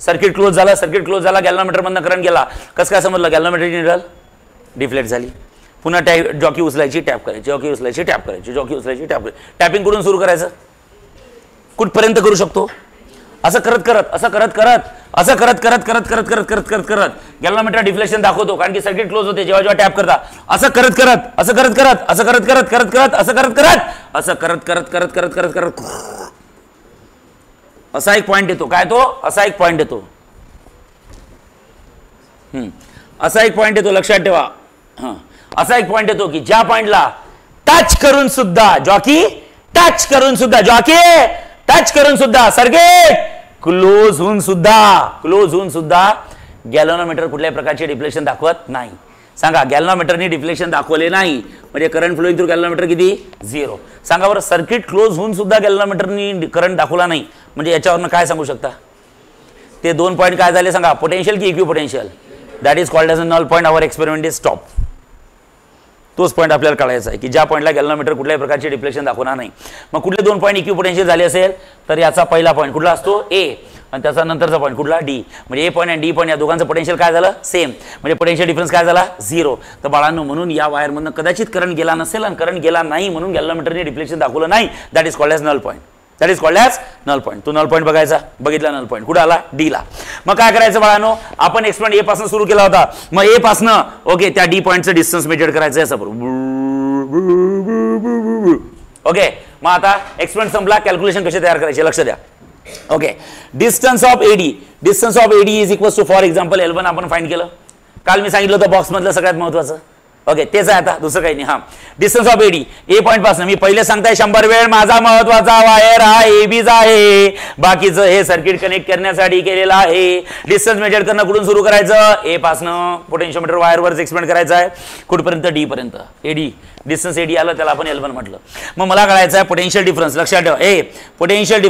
सर्किट क्लोज झाला, गॅल्व्हनोमीटर मधनं करंट गेला. कसं काय समजलं, गॅल्व्हनोमीटरची निडल डिफ्लेक्ट झाली. पुन्हा जॉकी उचलायची, टॅप करायची, जॉकी उचलायची, टॅप करायची, जॉकी उचलायची, टॅप करायची. टॅपिंग कुठून सुरू करायचं, कुठपर्यंत करू शकतो, असं करत करत गॅल्व्हनोमीटर डिफ्लेक्शन दाखवतो कारण की सर्किट क्लोज होते जेव्हा टॅप करता. असं करत असा एक पॉइंट येतो. काय तो, असा एक पॉइंट येतो, असा एक पॉइंट येतो, लक्षात ठेवा. असा एक पॉइंट येतो की ज्या पॉइंटला टच करून सुद्धा सर्किट क्लोज होऊन सुद्धा गॅल्व्हनोमीटर कुठल्याही प्रकारचे डिफ्लेक्शन दाखवत नाही. सांगा, गॅल्व्हनोमीटरनी डिफ्लेक्शन दाखवले नाही म्हणजे करंट फ्लोइंग थ्रू गॅल्व्हनोमीटर किती, 0. सांगा बरं, सर्किट क्लोज होऊन सुद्धा गॅल्व्हनोमीटरनी करंट दाखवला नाही म्हणजे याच्यावरनं काय सांगू शकता, ते 2 पॉईंट काय झाले सांगा, पोटेन्शियल की equipotential. That is called as a null point. Our experiment is stop. तोच पॉईंट आपल्याला कळायचा आहे की ज्या पॉईंटला गॅल्व्हनोमीटर कुठल्याही प्रकारचे डिफ्लेक्शन दाखवणार नाही. मग कुठले 2 पॉईंट इक्वी पोटेन्शियल झाले असेल तर याचा पहिला पॉईंट कुठला असतो, A, आणि त्याचा नंतरचा पॉईंट कुठला, D. म्हणजे A पॉईंट आणि D पॉईंट या दोघांचं पोटेन्शियल काय झालं, सेम, म्हणजे पोटेन्शियल डिफरन्स काय झाला, 0. तर बाळांनो, म्हणून या वायरमधनं कदाचित करंट गेला नसेल आणि करंट गेला नाही म्हणून गॅल्व्हनोमीटरने डिफ्लेक्शन दाखवलं नाही. That is called as null point. तो नल पॉईंट बघायचा, बघितला नल पॉईंट कुठे आला, D ला. मग काय करायचं बाळांनो, आपण एक्सपेरिमेंट A पासून सुरू केला होता. मग A पासनं ओके त्या D पॉईंटचं डिस्टन्स मेजर करायचं आहे असं. ओके, मग आता एक्सपेरिमेंट संपला, कॅल्क्युलेशन कसे तयार करायचे लक्ष द्या. Okay, distance of AD is equals to, for example L1 आपण फाइंड केलं. काल मी सांगितलं होतं बॉक्स मधलं सगळ्यात महत्वाचं. ओके, तेच आहे आता, दुसरं काही नाही. हा, distance of AD A point पासून मी पहिले सांगताय 100 वेळ, माझा महत्वाचा वायर हा ABचा आहे, बाकीचं हे सर्किट कनेक्ट करण्यासाठी केलेलं आहे. डिस्टन्स मेजर करणं कुठून सुरू करायचं, A पासून पोटेन्शियोमीटर वायरवरच एक्सपेंड करायचं आहे कुठपर्यंत, D पर्यंत. AD डिस्टन्स AD आलं, त्याला आपण L1 म्हटलं. मग मला कळायचं आहे पोटेन्शियल डिफरन्स. लक्षात ठेवा, पोटेन्शियल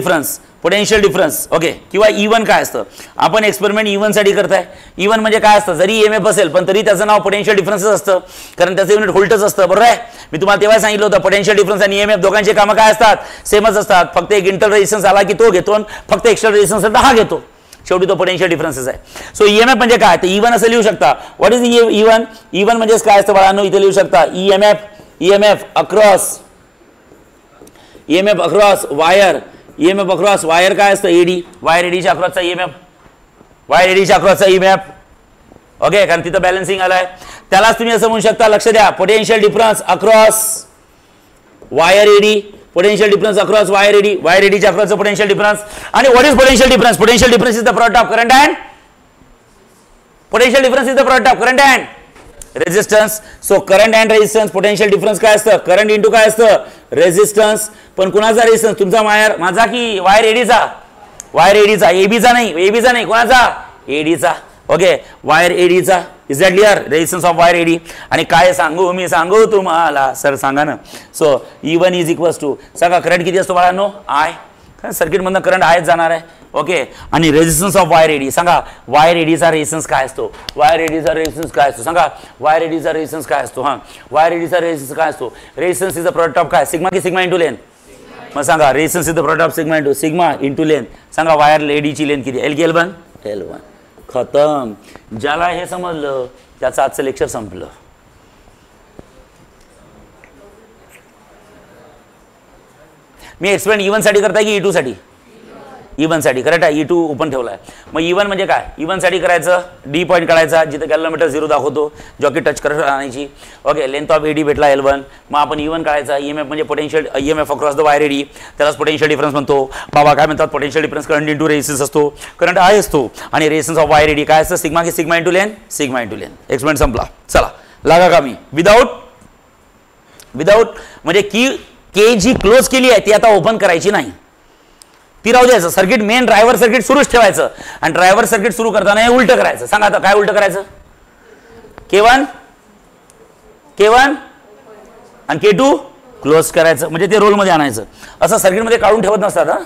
डिफरन्स ओके, किंवा E1 काय असतं. आपण एक्सपेरिमेंट E1 साठी करताय. E1 म्हणजे काय असतं, जरी EMF असेल पण तरी त्याचं नाव पोटेन्शियल डिफरन्सच असतं कारण त्याचं युनिट व्होल्टच असतं. बरोबर आहे, मी तुम्हाला तेव्हा सांगितलं होतं पोटेन्शियल डिफरन्स आणि EMF दोघांचे कामं काय असतात, सेमच असतात. फक्त एक इंटरनल रेझिस्टन्स आला की तो घेतो, फक्त एक्सटर्नल रेझिस्टन्स आला हा घेतो. शेवटी तो पोटेन्शियल डिफरन्सेस आहे. सो EMF म्हणजे काय, तर E1 असं लिहू शकता. व्हॉट इज E1 म्हणजे काय असतं बाळांनो, इथे लिहू शकता EMF across wire. EMF across wire काय असतं, AD. वायर ADच्या अक्रॉसचा EMF. ओके, कारण तिथं बॅलन्सिंग आलाय. त्यालाच तुम्ही असं म्हणू शकता, लक्ष द्या, potential difference across wire AD. Potential difference across wire AD. Wire ADच्या अक्रॉसचा पोटेन्शियल डिफरन्स. आणि what is potential difference, potential difference is the product of current and resistance. So current and resistance, potential difference काय असतं, current into काय असतं, resistance. पण कुणाचा resistance, तुमचा वायर माझा की वायर ADचा, ABचा नाही, कोणाचा, ADचा. ओके, वायर ADचा. Is that clear, resistance of wire AD. आणि काय सांगू मी, सांगू तुम्हाला, सर सांगा ना. So E1 is equals to, सांगा करंट किती असतो बाळांनो, I. सर्किट मधनं करंट आयच जाणार आहे. ओके, आणि रेजिस्टन्स ऑफ वायर AD. सांगा वायर ADचा रेजिस्टन्स काय असतो, सांगा वायर ADचा रेजिस्टन्स काय असतो. हां, वायर ADचा रेजिस्टन्स काय असतो, resistance is the product of काय, सिग्मा की सिग्मा इंटू लेंथ. मग सांगा resistance is the product of sigma into length. सांगा वायर ADची लेंथ किती, L की L1. खतम. ज्याला हे समजलं त्याचं आजचं लेक्चर संपलं. मी एक्सपेरिमेंट E1 साठी करताय की E2 साठी, E1 साठी करेक्ट आहे. E2 ओपन ठेवलाय. मग E1 म्हणजे काय? E1 साठी करायचं डी पॉईंट काढायचा जिथे गॅल्व्हनोमीटर 0 दाखवतो, जॉकी टच करत आणायची. ओके, लेंथ ऑफ एडी भेटला L1. मग आपण E1 काढायचा. EMF म्हणजे potential EMF across the wire AD, त्यालाच पोटेन्शियल डिफरन्स म्हणतो. बाबा काय म्हणतात? Potential difference current into resistance असतो. करंट आहे असतो आणि रेजिस्टन्स ऑफ वायर एडी काय असतं? सिग्मा की सिग्मा इंटू लेन, सिग्मा इंटू लेन. एक्सपेरिमेंट संपला. चला लागा का मी विदाउट म्हणजे की के जी क्लोज केली आहे ती आता ओपन करायची नाही, ती राहू द्यायचं. सर्किट मेन ड्रायव्हर सर्किट सुरूच ठेवायचं आणि ड्रायव्हर सर्किट सुरू करताना हे उलट करायचं. सांगा आता काय उलट करायचं? K1 आणि K2 क्लोज करायचं, म्हणजे ते रोलमध्ये आणायचं. असं सर्किटमध्ये काढून ठेवत नसतात. हा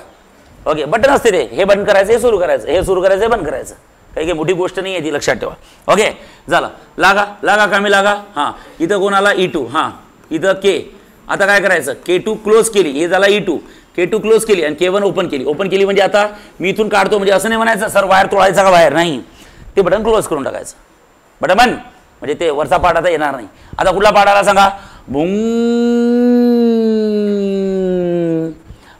ओके, बटन असते ते, हे बंद करायचं, हे सुरू करायचं, हे सुरू करायचं, हे बंद करायचं. काही मोठी गोष्ट नाही आहे ती, लक्षात ठेवा. ओके झालं. लागा कामी लागा. हां इथं कोणाला E2, हां इथं K. आता काय करायचं? K2 क्लोज केली, हे झाला E2. K2 क्लोज केली आणि K1 ओपन केली म्हणजे आता मी इथून काढतो, म्हणजे असं नाही म्हणायचं सर वायर तोडायचा का वायर, नाही, ते बटन क्लोज करून टाकायचं. बटन बंद म्हणजे ते वरचा पार्ट आता येणार नाही. आता कुठला पार्ट आला सांगा? बुंग.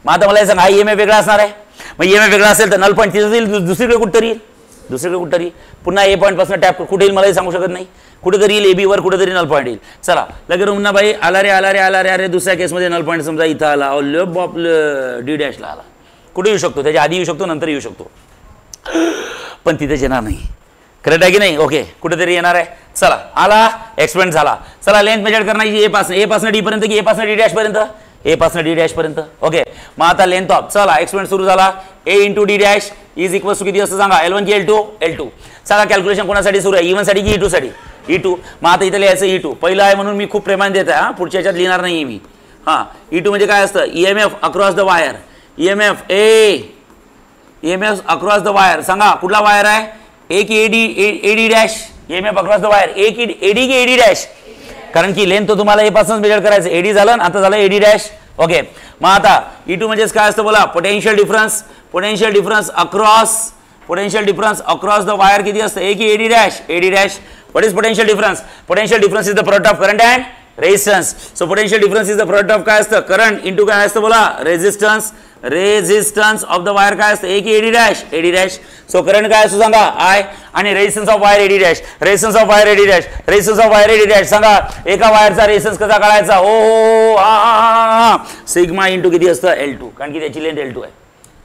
मग आता मला हे सांगा, EMF वेगळा असणार आहे. मग EMF वेगळा असेल तर नल पॉईंट तिथं येईल, दुसरीकडे कुठतरी येईल, पुन्हा ए पॉईंट पासून टॅप कुठे येईल मलाही सांगू शकत नाही. कुठेतरी येईल AB वर, कुठेतरी नल पॉईंट येईल. चला लगेच मुन्ना भाई आला रे. अरे दुसऱ्या केसमध्ये नल पॉईंट समजा इथं आला, D डॅशला आला. कुठे येऊ शकतो? त्याच्या आधी येऊ शकतो, नंतर येऊ शकतो, पण तिथेच येणार नाही. करेक्ट आहे की नाही? ओके, कुठेतरी येणार आहे. चला आला, एक्सपेरिमेंट झाला. चला लेंथ मेजर करण्याची ए पासून D पर्यंत की ए पासून D डॅश पर्यंत? ए पासून D डॅश पर्यंत. ओके, मग आता लेंथ ऑफ, चला एक्सपेरिमेंट सुरू झाला. A into D dash is equal to किती असं सांगा? L1 की L2? सांगा कॅल्क्युलेशन कोणासाठी सुरू आहे? E1 साठी की E2 साठी? E2. मग आता इथं लिहायचं E2 पहिलं आहे म्हणून मी खूप प्रेमाने देत आहे. पुढच्या ह्याच्यात लिहिणार नाही मी. हां E2 म्हणजे काय असतं? EMF across the wire. EMF across the wire. सांगा कुठला वायर आहे? A की AD dash? EMF across the wire A की AD की AD डॅश? कारण की लेंथ तो तुम्हाला ए पासून मेजर करायचं. AD झालं ना, आता झालं AD डॅश. ओके, मग आता E2 म्हणजे काय असतं बोला? Potential difference across the wire किती असतं? A की AD dash? AD dash. What is potential difference? Potential difference is the product of current and resistance. So potential difference is the product of काय असतं? Current into काय असतं बोला? resistance of the wire काय असतं? A की AD dash? AD dash. So current काय असतो सांगा? I आणि resistance of wire AD dash. resistance of wire AD dash. सांगा एका वायरचा रेजिस्टन्स कसा काढायचा? हा सिग्मा इंटू किती असतं? L2, कारण की त्याची लेंथ L2 आहे.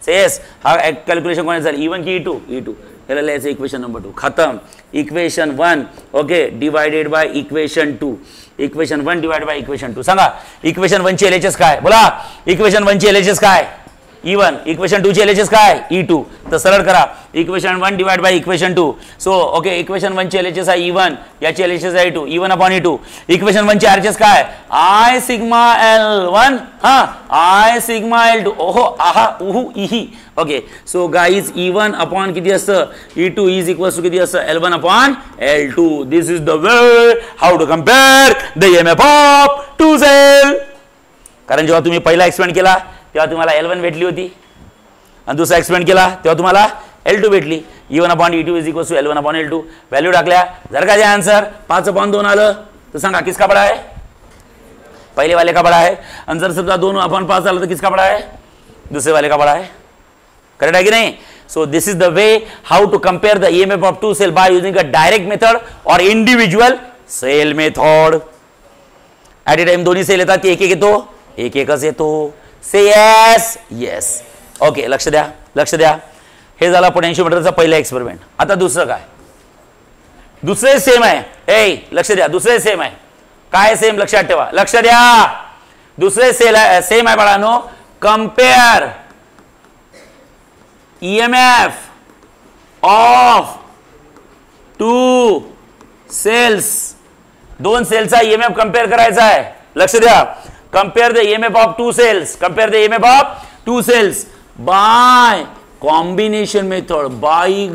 सेस हा कॅल्क्युलेशन कोणाचं झालं? E1 की E2? E2. याला लिहायचं इक्वेशन नंबर 2. खतम. Equation 1 okay divided by equation 2. Equation 1 divided by equation 2. सांगा इक्वेशन 1 ची LHS काय? बोला इक्वेशन 1 ची LHS काय? E1. इक्वेशन 2 ची LHS काय? E2. तर सरळ करा. Equation 1 divide by equation 2. So okay equation 1 ची LHS आहे E1, याची LHS आहे E2. E1 upon E2. Equation 1 ची RHS काय? I sigma L1 I sigma L2. ओहो आहा उहू इही. Okay so guys E1 upon किती असतं? E2 इज इक्वल्स टू किती असतं? L1 upon L2. This is the way how to compare the EMF of two cell. कारण जेव्हा तुम्ही पहिला एक्सपेरिमेंट केला तेव्हा तुम्हाला L1 भेटली होती आणि दुसरा एक्सपेरिमेंट केला तेव्हा तुम्हाला L2 भेटली. E1 upon E2 is equals to L1 upon L2. Value टाकल्या, जर का जे आन्सर 5/2 आलं तर सांगा किसका बडा है? पहले वाले का बड़ा है. आणि जर समजा 2/5 आलं तर किसका बड़ा है? दूसरे वाले का बड़ा है. करेक्ट है कि नहीं? So this is the way how to compare the EMF of two cell by using a direct method और individual cell method. At a time दोन्ही सेल येतात की एक येतो? एकच येतो. से येस येस. ओके लक्ष द्या. हे झाला पोटेन्शियोमीटरचा पहिला एक्सपेरिमेंट. आता दुसरं काय? दुसरे सेम आहे. ए लक्ष द्या, दुसरे सेम आहे. काय सेम? लक्षात ठेवा, लक्ष द्या. दुसरे सेम आहे बाळांनो. Compare EMF of two cells. दोन सेलचा EMF कंपेअर करायचा आहे. लक्ष द्या. Compare the EMF of two cells. Compare the EMF of two cells by combination method. बाई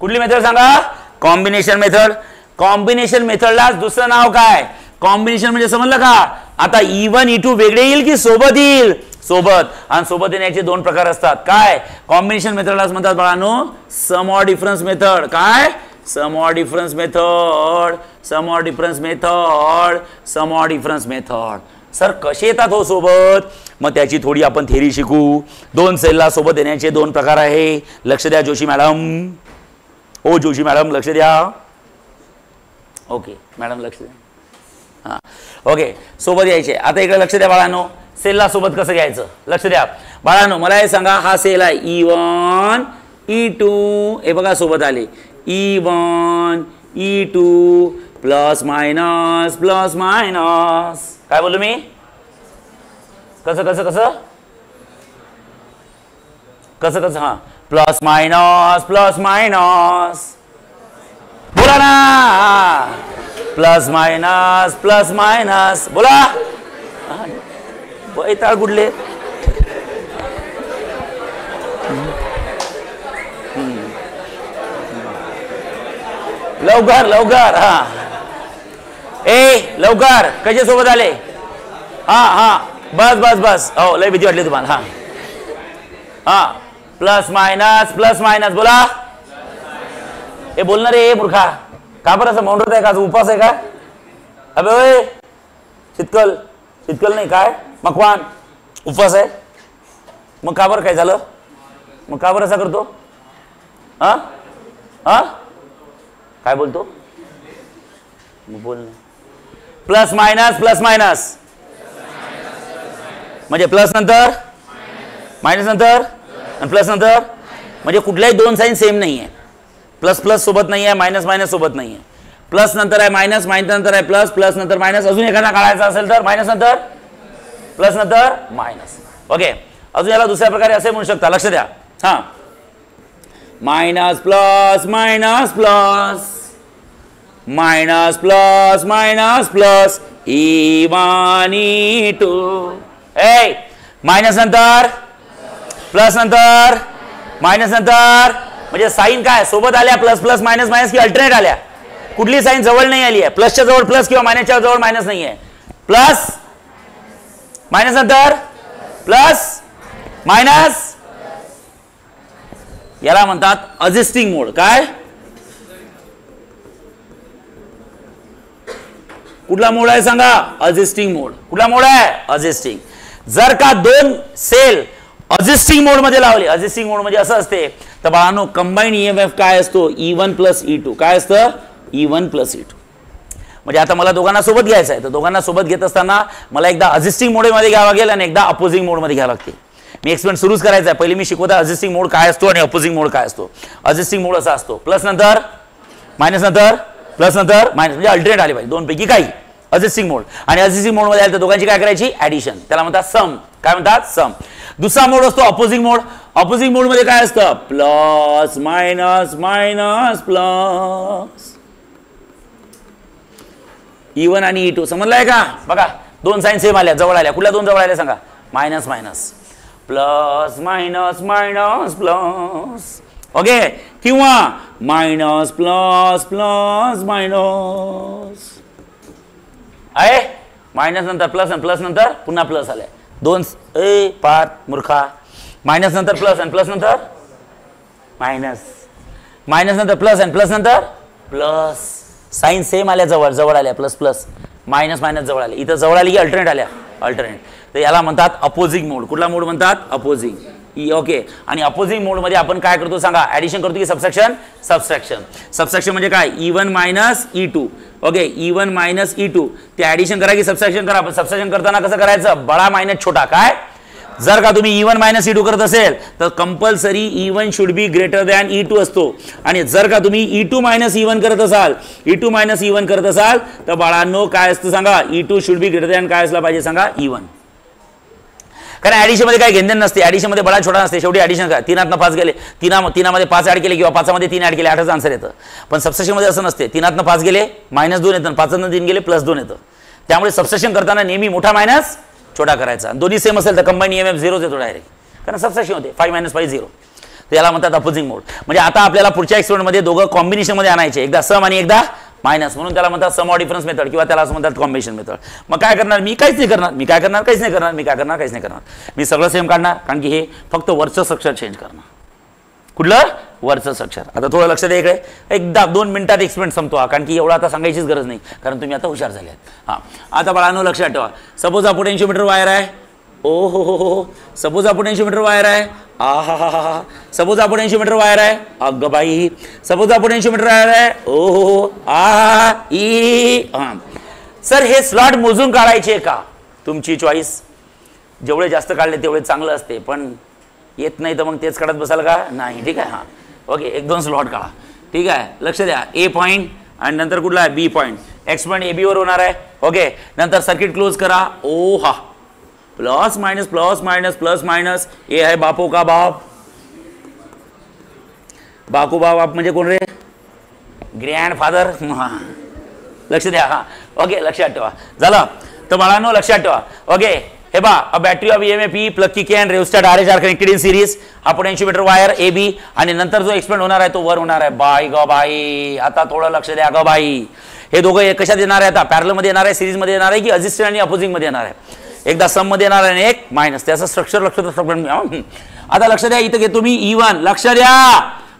कुठली मेथड सांगा? Combination method. कॉम्बिनेशन मेथडला दुसरं नाव काय? कॉम्बिनेशन म्हणजे समजलं का? आता E1 E2 वेगळे येईल की सोबत येईल? सोबत. आणि सोबत येण्याचे दोन प्रकार असतात. काय? कॉम्बिनेशन मेथडलाच म्हणतात बाळांनो सम ऑर डिफरन्स मेथड. काय? Sum or difference method. Sum or difference method, sum or difference method. Sir कसे येतात हो सोबत? मग त्याची थोडी आपण थेरी शिकू. दोन सेलला सोबत येण्याचे दोन प्रकार आहे. लक्ष द्या जोशी मॅडम. ओ जोशी मॅडम लक्ष द्या. ओके मॅडम लक्ष द्या. हां ओके सोबत यायचे. आता इकडे लक्ष द्या बाळांनो, सेलला सोबत कसं घ्यायचं लक्ष द्या बाळांनो. मला हे सांगा, हा सेल आहे E1 E2, हे बघा सोबत आले E1 E2 plus minus plus minus. काय बोलू मी? कसं कसं कसं कसं कसं हां प्लस मायनस बोला ना. प्लस मायनस बोला. वैताळ कुठले? लवकर लवकर. हा ए लवकर. कसे सोबत आले? हा हा बस बस बस. हो लय भीती वाटली तुम्हाला. हा हा प्लस मायनस बोला. हे बोलणार रे मूर्खा. का बरं असं माउंट आहे का? उपास आहे का? अबे ओय शीतल नाही काय मकवान उपवास आहे? मग का बरं काय झालं? मग का बरं असा करतो? हा हा काय बोलतो? मग बोल ना. प्लस मायनस म्हणजे प्लस नंतर मायनस नंतर आणि प्लस नंतर, म्हणजे कुठल्याही दोन साईन सेम नाही आहे. प्लस प्लस सोबत नाही आहे, मायनस मायनस सोबत नाही आहे. प्लस नंतर आहे मायनस, मायनस नंतर आहे प्लस, प्लस नंतर मायनस. अजून एखादा काढायचा असेल तर मायनस नंतर प्लस नंतर मायनस. ओके अजून याला दुसऱ्या प्रकारे असे म्हणू शकता. लक्ष द्या. हा मायनस प्लस E1 E2. ए मायनस नंतर प्लस नंतर मायनस नंतर, म्हणजे साईन काय सोबत आल्या? प्लस प्लस मायनस मायनस की अल्टरनेट आल्या? कुठली साईन जवळ नाही आली आहे. प्लसच्या जवळ प्लस किंवा मायनसच्या जवळ मायनस नाही आहे. प्लस मायनस नंतर प्लस मायनस, याला म्हणतात अजिस्टिंग मोड. काय कुठला मोड आहे सांगा? अजिस्टिंग मोड. कुठला मोड आहे? अजिस्टिंग. जर का दोन सेल अजिस्टिंग मोड मध्ये लावले, अजिस्टिंग मोड म्हणजे असं असते तर बाळांनो कंबाईन EMF काय असतो? E1 plus E2. काय असतं? E1 plus E2. म्हणजे आता मला दोघांना सोबत घ्यायचं आहे, तर दोघांना सोबत घेत असताना मला एकदा अजिस्टिंग मोडमध्ये घ्यावं लागेल आणि एकदा अपोजिंग मोडमध्ये घ्यावं लागते. मी एक्सपेरिमेंट सुरूच करायचा आहे. पहिले मी शिकवतो अजिस्टिंग मोड काय असतो आणि अपोजिंग मोड काय असतो. अजिस्टिंग मोड असा असतो प्लस नंतर मायनस नंतर प्लस नंतर मायनस, म्हणजे अल्टरनेट आले पाहिजे दोनपैकी काही. अजिस्टिंग मोड. आणि अजिस्टिंग मोड मध्ये आले तर दोघांची काय करायची? ऍडिशन. त्याला म्हणतात सम. काय म्हणतात? सम. दुसरा मोड असतो अपोजिंग मोड. अपोजिंग मोड मध्ये काय असतं? Plus minus plus. E1 आणि E2 समजलाय का? बघा दोन साईन सेम आल्या, जवळ आल्या. कुठल्या दोन जवळ आल्या सांगा? Minus minus plus minus plus. Okay किंवा मायनस प्लस मायनस आहे. मायनस नंतर प्लस आणि प्लस नंतर पुन्हा प्लस आले. दोन ए पाच मूर्खा. मायनस नंतर प्लस आणि प्लस नंतर मायनस, मायनस नंतर प्लस आणि प्लस नंतर प्लस. साईन सेम आल्या, जवळ जवळ आल्या. प्लस प्लस मायनस मायनस जवळ आले. इथं जवळ आली की अल्टरनेट आल्या? अल्टरनेट. तर याला म्हणतात अपोजिंग मोड. कुठला मोड म्हणतात? अपोजिंग. ओके. आणि अपोजिंग मोड मध्ये आपण काय करतो सांगा? ऍडिशन करतो की सबट्रॅक्शन? सबट्रॅक्शन. सबट्रॅक्शन म्हणजे काय? E1 minus E2. Okay E1 minus E2 ते ऍडिशन करा की सबट्रॅक्शन करा. पण सबट्रॅक्शन करताना कसं करायचं? बडा मायनस छोटा. काय जर का तुम्ही E1 मायनस E2 करत असेल तर compulsory E1 should be greater than E2 असतो. आणि जर का तुम्ही E2 मायनस E1 करत असाल, E2 मायनस E1 करत असाल तर बाळांनो काय असतं सांगा? E2 should be greater than काय असला पाहिजे सांगा? E1. कारण ऍडिशन मध्ये काही घेणदेण नसते. ऍडिशन मध्ये बडा छोटा नसते. शेवटी ऍडिशन काय? 3 5 गेले, तीनामध्ये 5 ऍड केले किंवा 5 मध्ये 3 ऍड केले, 8च आन्सर येतं. पण सबट्रॅक्शन मध्ये असं नसते. 3 5 गेले -2 येतं, 5 3 गेले +2 येतं. त्यामुळे सबट्रॅक्शन करताना नेहमी मोठा मायनस छोटा करायचा. दोन्ही सेम असेल तर कंबाईन EMF 0 येतो डायरेक्ट. कारण सबट्रॅक्शन होते 5 - 5 0. तर याला म्हणतात अपोजिंग मोड. म्हणजे आता आपल्याला पुढच्या एक्सपेरिमेंट मध्ये दोघं कॉम्बिनेशन मध्ये आणायचे, एकदा सम आणि एकदा मायनस. म्हणून त्याला म्हणतात सम ऑर डिफरन्स मेथड किंवा त्याला असं म्हणतात कॉम्बिनेशन मेथड. मग काय करणार? मी काहीच नाही करणार. मी काय करणार? काहीच नाही करणार. मी काय करणार? काहीच नाही करणार. मी सगळं सेम काढणार, कारण की हे फक्त वरचं स्ट्रक्चर चेंज करणार. कुठलं वरचं स्ट्रक्चर. आता थोडं लक्ष द्या इकडे, एकदा 2 मिनिटात एक्सपेरिमेंट संपतो हा, कारण की एवढा आता सांगायचीच गरज नाही, कारण तुम्ही आता हुशार झाले आहेत. हां, आता बाळांनो लक्षात ठेवा, सपोज हा पोटेन्शियोमीटर वायर आहे. ओ हो, सपोज हा पोटेन्शियोमीटर वायर आहे. आ हा हा हा, सपोज हा पोटेन्शियोमीटर वायर आहे. अगं बाई, सपोज हा पोटेन्शियोमीटर वायर आहे. ओ हो, आ ई. हां सर, हे स्लॉट मोजून काढायचे का? तुमची चॉईस. जेवढे जास्त काढले तेवढे चांगलं असते, पण येत नाही तर मग तेच काढत बसाल का? नाही. ठीक आहे. हां ओके, 1-2 स्लॉट काढा. ठीक आहे, लक्ष द्या. ए पॉईंट आणि नंतर कुठला आहे B point. X point A B वर होणार आहे. ओके, नंतर सर्किट क्लोज करा. ओ हा, plus minus plus minus plus minus. ए आहे बापो का बाप, बापू बाप म्हणजे कोण रे? ग्रँडफादर. लक्ष द्या. हा ओके, लक्षात ठेवा. झालं तर बाळांनो लक्षात ठेवा. ओके, हे बा, a battery of EMF E plug key can rheostat RH are connected in series. हा पोटेन्शियोमीटर वायर ए बी आणि नंतर जो एक्सपेंड होणार आहे तो वर होणार आहे. बाय ग बाई, आता थोडं लक्ष द्या ग बाई. हे दोघं कशात येणार आहे? आता पॅरलल मध्ये येणार आहे, सिरीज मध्ये येणार आहे की रेझिस्टन्स आणि अपोजिंग मध्ये येणार आहे? एकदा सम मध्ये येणार आहे आणि एक मायनस. त्याचं स्ट्रक्चर आता लक्ष द्या. इथं घेतो मी E1. लक्ष द्या,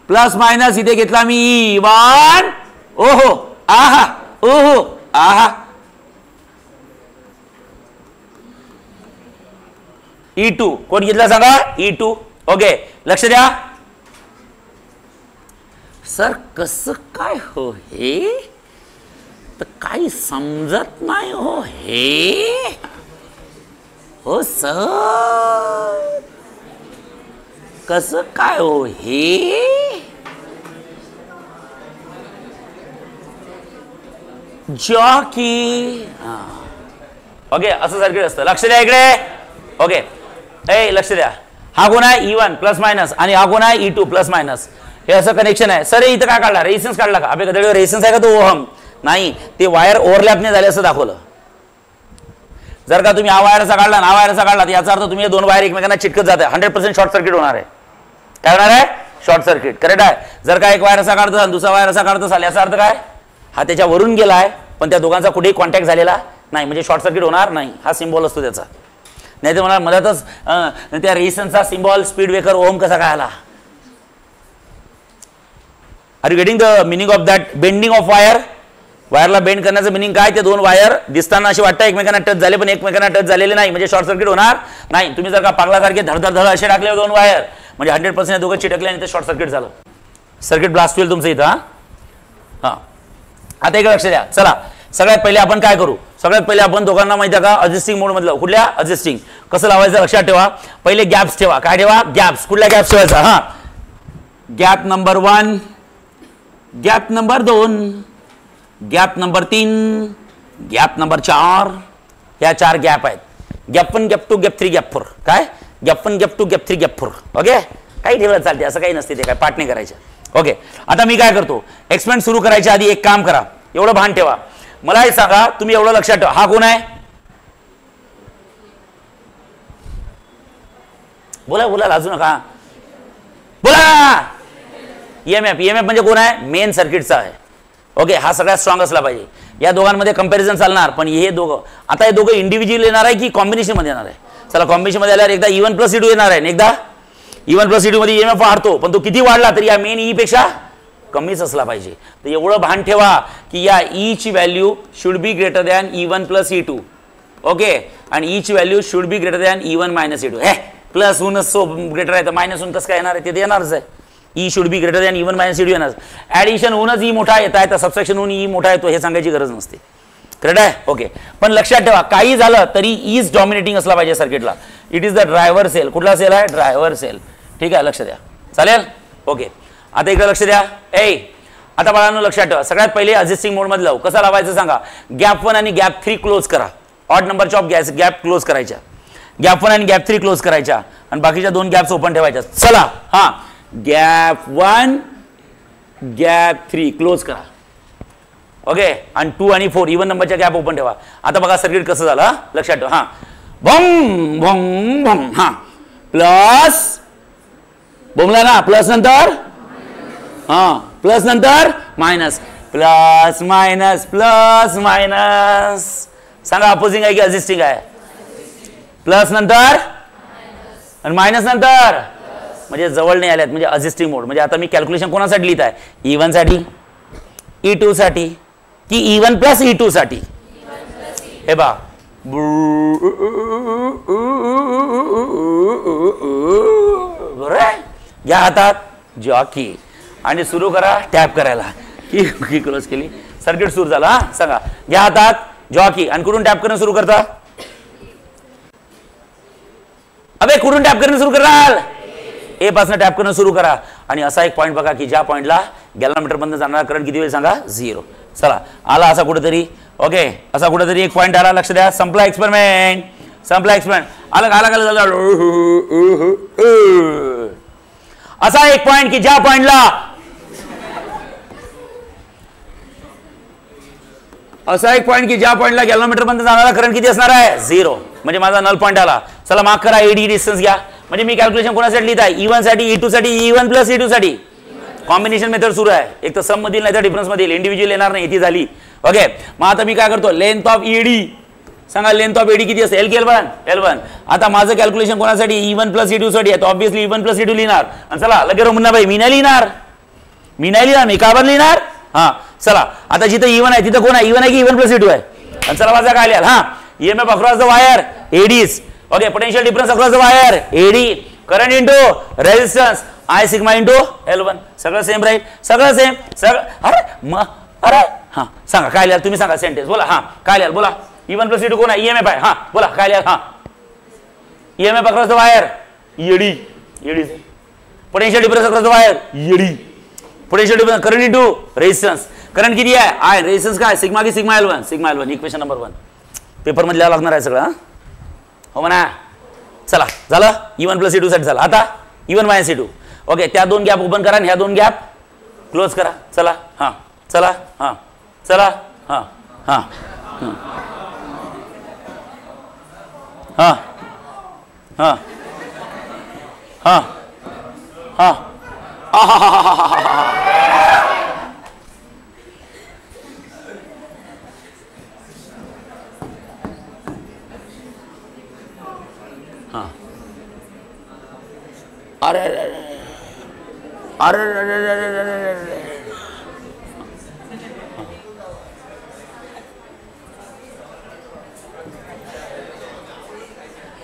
प्लस मायनस इथे घेतला मी E1. ओहो आहा, ओहो आहा. E2 कोण घेतला सांगा? E2. ओके, लक्ष द्या. सर कसं काय हो हे, तर काही समजत नाही हो हे. हो सर, कसं काय हो हे. जॉकी. ओके, असं सर्किट असतं. लक्ष द्या इकडे. ओके, ए लक्ष द्या. हा कोण आहे? E1 प्लस मायनस आणि हा कोण आहे? E2 plus minus. हे असं कनेक्शन आहे. सर इथं काय काढला? रेझिस्टन्स काढला का? अबे कधी रेझिस्टन्स आहे का तो ओहम? नाही, ते वायर ओव्हरलॅपने झाले असं दाखवलं. जर का तुम्ही हा वायरचा काढला ना हा वायरचा काढला, याचा अर्थ तुम्ही 2 वायर एकमेकांना चिटकत जाते. 100% शॉर्ट सर्किट होणार आहे. काय होणार आहे? Short circuit. करेक्ट आहे. जर का एक वायर असा काढतो आणि दुसरा वायर असा काढतो असाल, याचा अर्थ काय? हा त्याच्यावरून गेला आहे पण त्या दोघांचा कुठेही कॉन्टॅक्ट झालेला नाही, म्हणजे शॉर्ट सर्किट होणार नाही. हा सिम्बॉल असतो त्याचा. नाही तर मला मधातच त्या रेझिस्टन्सचा सिम्बॉल स्पीड ब्रेकर ओम कसा काय आला? Are you getting the meaning of that bending of wire? वायरला बेंड करण्याचं मिनिंग काय? ते 2 वायर दिसताना असे वाटतं एकमेकांना टच झाले पण एकमेकांना टच झालेले नाही, म्हणजे शॉर्ट सर्किट होणार नाही. तुम्ही जर का पागलासारखे धडधड असे टाकले 2 वायर, म्हणजे 100% दोघं चिटकले आणि ते शॉर्ट सर्किट झालं. सर्किट ब्लास्ट होईल तुमचं इथं. हां, आता एक लक्ष द्या. चला, सगळ्यात पहिले आपण काय करू? सगळ्यात पहिले आपण दोघांना माहिती आहे का अडजस्टिंग मोड मधलं? कुठल्या अडजस्टिंग? कसं लावायचं लक्षात ठेवा. पहिले गॅप्स ठेवा. काय ठेवा? गॅप्स. कुठल्या गॅप्स ठेवायचा? हां, gap number 1, gap number 2, gap number 3, gap number 4. ह्या 4 गॅप आहेत. Gap 1, gap 2, gap 3, gap 4. काय? Gap 1, gap 2, gap 3, gap 4. Okay, काही ठेवलं चालते, असं काही नसते. ते काय पाठ नाही करायचं. ओके, आता मी काय करतो? एक्सपेरिमेंट सुरू करायच्या आधी एक काम करा, एवढं भान ठेवा. मला हे सांगा, तुम्ही एवढं लक्षात ठेवा, हा कोण आहे? बोला बोला, लाजू नका, बोला. EMF. EMF म्हणजे कोण आहे? मेन सर्किटचा आहे. ओके, हा सगळ्यात स्ट्रॉंग असला पाहिजे. या दोघांमध्ये कंपॅरिझन चालणार, पण हे दोघं आता हे दोघं इंडिव्हिज्युअल येणार आहे की कॉम्बिनेशन मध्ये येणार आहे? चला, कॉम्बिनेशन मध्ये आल्यावर एकदा E1 प्लस E2 येणार आहे, एकदा E1 प्लस E2 मध्ये EMF वाढतो, पण तो किती वाढला तरी या मेन E पेक्षा कमीच असला पाहिजे. तर एवढं भान ठेवा की या E ची value should be greater than E1 plus E2. Okay, आणि E ची value should be greater than E1 minus E2. हे प्लस होऊन सो ग्रेटर आहे तर मायनस होऊन कसं काय येणार आहे? ते येणारच आहे. E should be greater than E1 minus E2 येणार. ऍडिशन होऊनच E मोठा येत आहे तर सबट्रॅक्शन होऊन E मोठा येतो हे सांगायची गरज नसते. करेक्ट आहे? ओके, पण लक्षात ठेवा काही झालं तरी इज डॉमिनेटिंग असला पाहिजे सर्किटला. It is the driver cell. कुठला सेल आहे? Driver cell. ठीक आहे, लक्ष द्या. चालेल? ओके, आता इकडे लक्ष द्या. आता बाळांनो लक्षात ठेवा, सगळ्यात पहिले अडजस्टिंग मोड मध्ये लावू. कसा लावायचं सांगा? गॅप 1 आणि गॅप 3 क्लोज करा. ऑड नंबरच्या ऑफ गॅप क्लोज करायच्या. गॅप 1 आणि गॅप 3 क्लोज करायच्या आणि बाकीच्या 2 गॅप्स ओपन ठेवायच्या. चला, हा, गॅप 1 गॅप 3 क्लोज करा. ओके, आणि 2 आणि 4 इवन नंबरच्या गॅप ओपन ठेवा. आता बघा सर्किट कसं झालं लक्षात ठेवा. हा, भम भम भम. हा, प्लस बोमला ना, प्लस नंतर हा, प्लस नंतर minus, plus minus plus minus. सांगा अपोजिंग आहे की असिस्टिंग आहे? प्लस नंतर आणि मायनस नंतर म्हणजे जवळ नाही आल्यात, म्हणजे असिस्टिंग मोड. म्हणजे आता मी कॅल्क्युलेशन कोणासाठी लिहित आहे, E1 साठी, E2 साठी की E1 प्लस E2 साठी. हे बा घ्या हातात जॉकी आणि सुरू करा टॅप करायला. की क्लोज केली, सर्किट सुरू झाला. हा सांगा, घ्या हातात जॉकी आणि कुठून टॅप करणं सुरू करता. अबे कुठून टॅप करणं सुरू कराल, ए पासून टॅप करणं सुरू करा. आणि असा एक पॉईंट बघा की ज्या पॉईंटला गॅलनमीटर बंद जाणारा करंट किती वेळ सांगा, 0. चला आला असा कुठेतरी, ओके असा कुठेतरी एक पॉईंट आला, लक्ष द्या. संपला एक्सपेरिमेंट, संपला एक्सपेरिमेंट. आला असा एक पॉईंट की ज्या पॉईंटला गॅलनमीटर बंद जाणारा करंट किती असणार आहे, 0. म्हणजे माझा नल पॉईंट आला. चला मार्क करा, एडी डिस्टन्स घ्या. म्हणजे मी कॅल्क्युलेशन कोणासाठी लिहित आहे, E1 साठी, E2 साठी, E1 प्लस E2 साठी. कॉम्बिनेशन मेथड सुरू आहे, एक तर सम मधील नाही तर डिफरन्स मधील, इंडिव्हिज्युअल येणार नाही, ती झाली. ओके मग आता मी काय करतो, लेंथ ऑफ एडी सांगा, लेंथ ऑफ एडी किती असते, L की L1. आता माझं कॅल्क्युलेशन कोणासाठी, E1 प्लस E2 साठी आहे, तर ऑब्व्हियसली E1 प्लस E2 लिहिणार. आणि चला लगेच मुन्ना भाई मी नाही लिहिणार, मी का बरं लिहिणार. हा चला आता जिथं E1 आहे तिथं कोण आहे, E1 आहे की E1 प्लस E2 आहे. आणि चला माझा काय लिहाल, हा EMF across the wire AD is. Okay potential difference across the wire AD, current into resistance I sigma into L1. सगळं सेम राहील, सगळं सेम सगळं. अरे हा सांगा काय लिहाल, तुम्ही सांगा सेंटेन्स बोला. हा काय लिहाल बोला, E1 प्लस E2 कोण आहे, EMF आहे. हा बोला काय लिहाल, हा EMF across the wire AD, potential difference across the wire AD, potential difference current into resistance. Current किती आहे I, रेजिस्टन्स काय सिग्मा की sigma L1. Equation number 1 paper मध्ये लिहावं लागणार आहे सगळं. हो म्हणा. चला झालं, E1 प्लस E2 साठी झालं. आता E1 मायनस E2. ओके त्या दोन गॅप ओपन करा आणि ह्या दोन गॅप क्लोज करा. चला हा चला हा चला हा हा हा हा हा हा अरे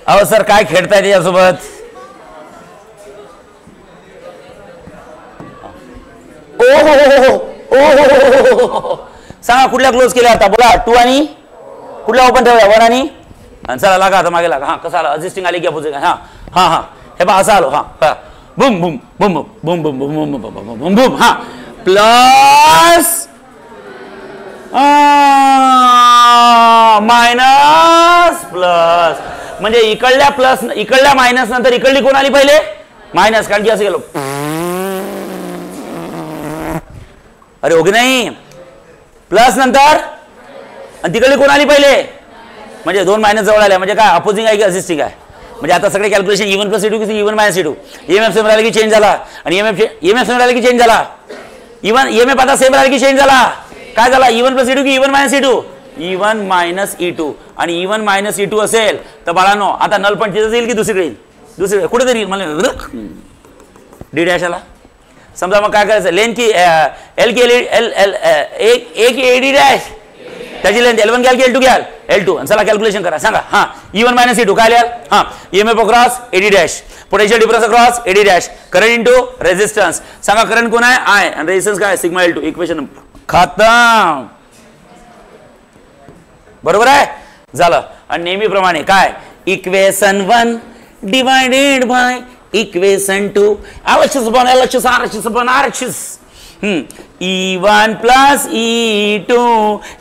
अहो सर काय खेळताय त्याच्यासोबत. सांगा कुठल्या क्लोज केल्या आता बोला, 2 आणि कुठल्या ओपन ठेवल्या, 1 आणि चला लागा आता मागे लागा. हा कसा आला, अजिस्टिंग आली की अपोजिंग. हा हा हा हे पहा असं आलो. हा बुम बुम बुम बुम बुम बुम बुम बुम बुम बुम. हा प्लस मायनस प्लस, म्हणजे इकडल्या मायनस नंतर इकडली कोण आली पहिले, मायनस. कारण की असं गेलो, अरे ओके नाही, प्लस नंतर आणि तिकडली कोण आली पहिले, म्हणजे 2 मायनस जवळ आल्या. म्हणजे काय अपोजिंग आहे की असिस्टिंग आहे. म्हणजे आता सगळे कॅल्क्युलेशन E1 प्लस E2 की E1 minus E2. EMF same राहिले की चेंज झाला, आणि EMF सेम राहिले की चेंज झाला. EMF आता सेम राहिले की चेंज झाला. काय झाला, E1 प्लस E2 की E1 minus E2, E1 minus E2. आणि E1 मायनस E2 असेल तर बाळांनो आता नल पॉईंट तिथं येईल की दुसरीकडे येईल, दुसरीकडे कुठेतरी येईल. मला डी डॅश आला. समजा मग काय करायचं, लेंथ की L की एक एडी डॅश, त्याची लेंथ L1 घ्याल की L2 घ्याल, L2. चला कॅल्क्युलेशन करा सांगा. हा E1 मायनस E2 काय लिहाल, हा EMF across AD dash, potential difference across AD dash, current into resistance. सांगा करंट कोण आहे I आणि रेजिस्टन्स काय सिग्मा L2. इक्वेशन खतम. बरोबर आहे झालं. आणि नेहमीप्रमाणे काय, equation 1 divided by equation 2 LHS upon LHS RHS upon RHS. E1 plus E2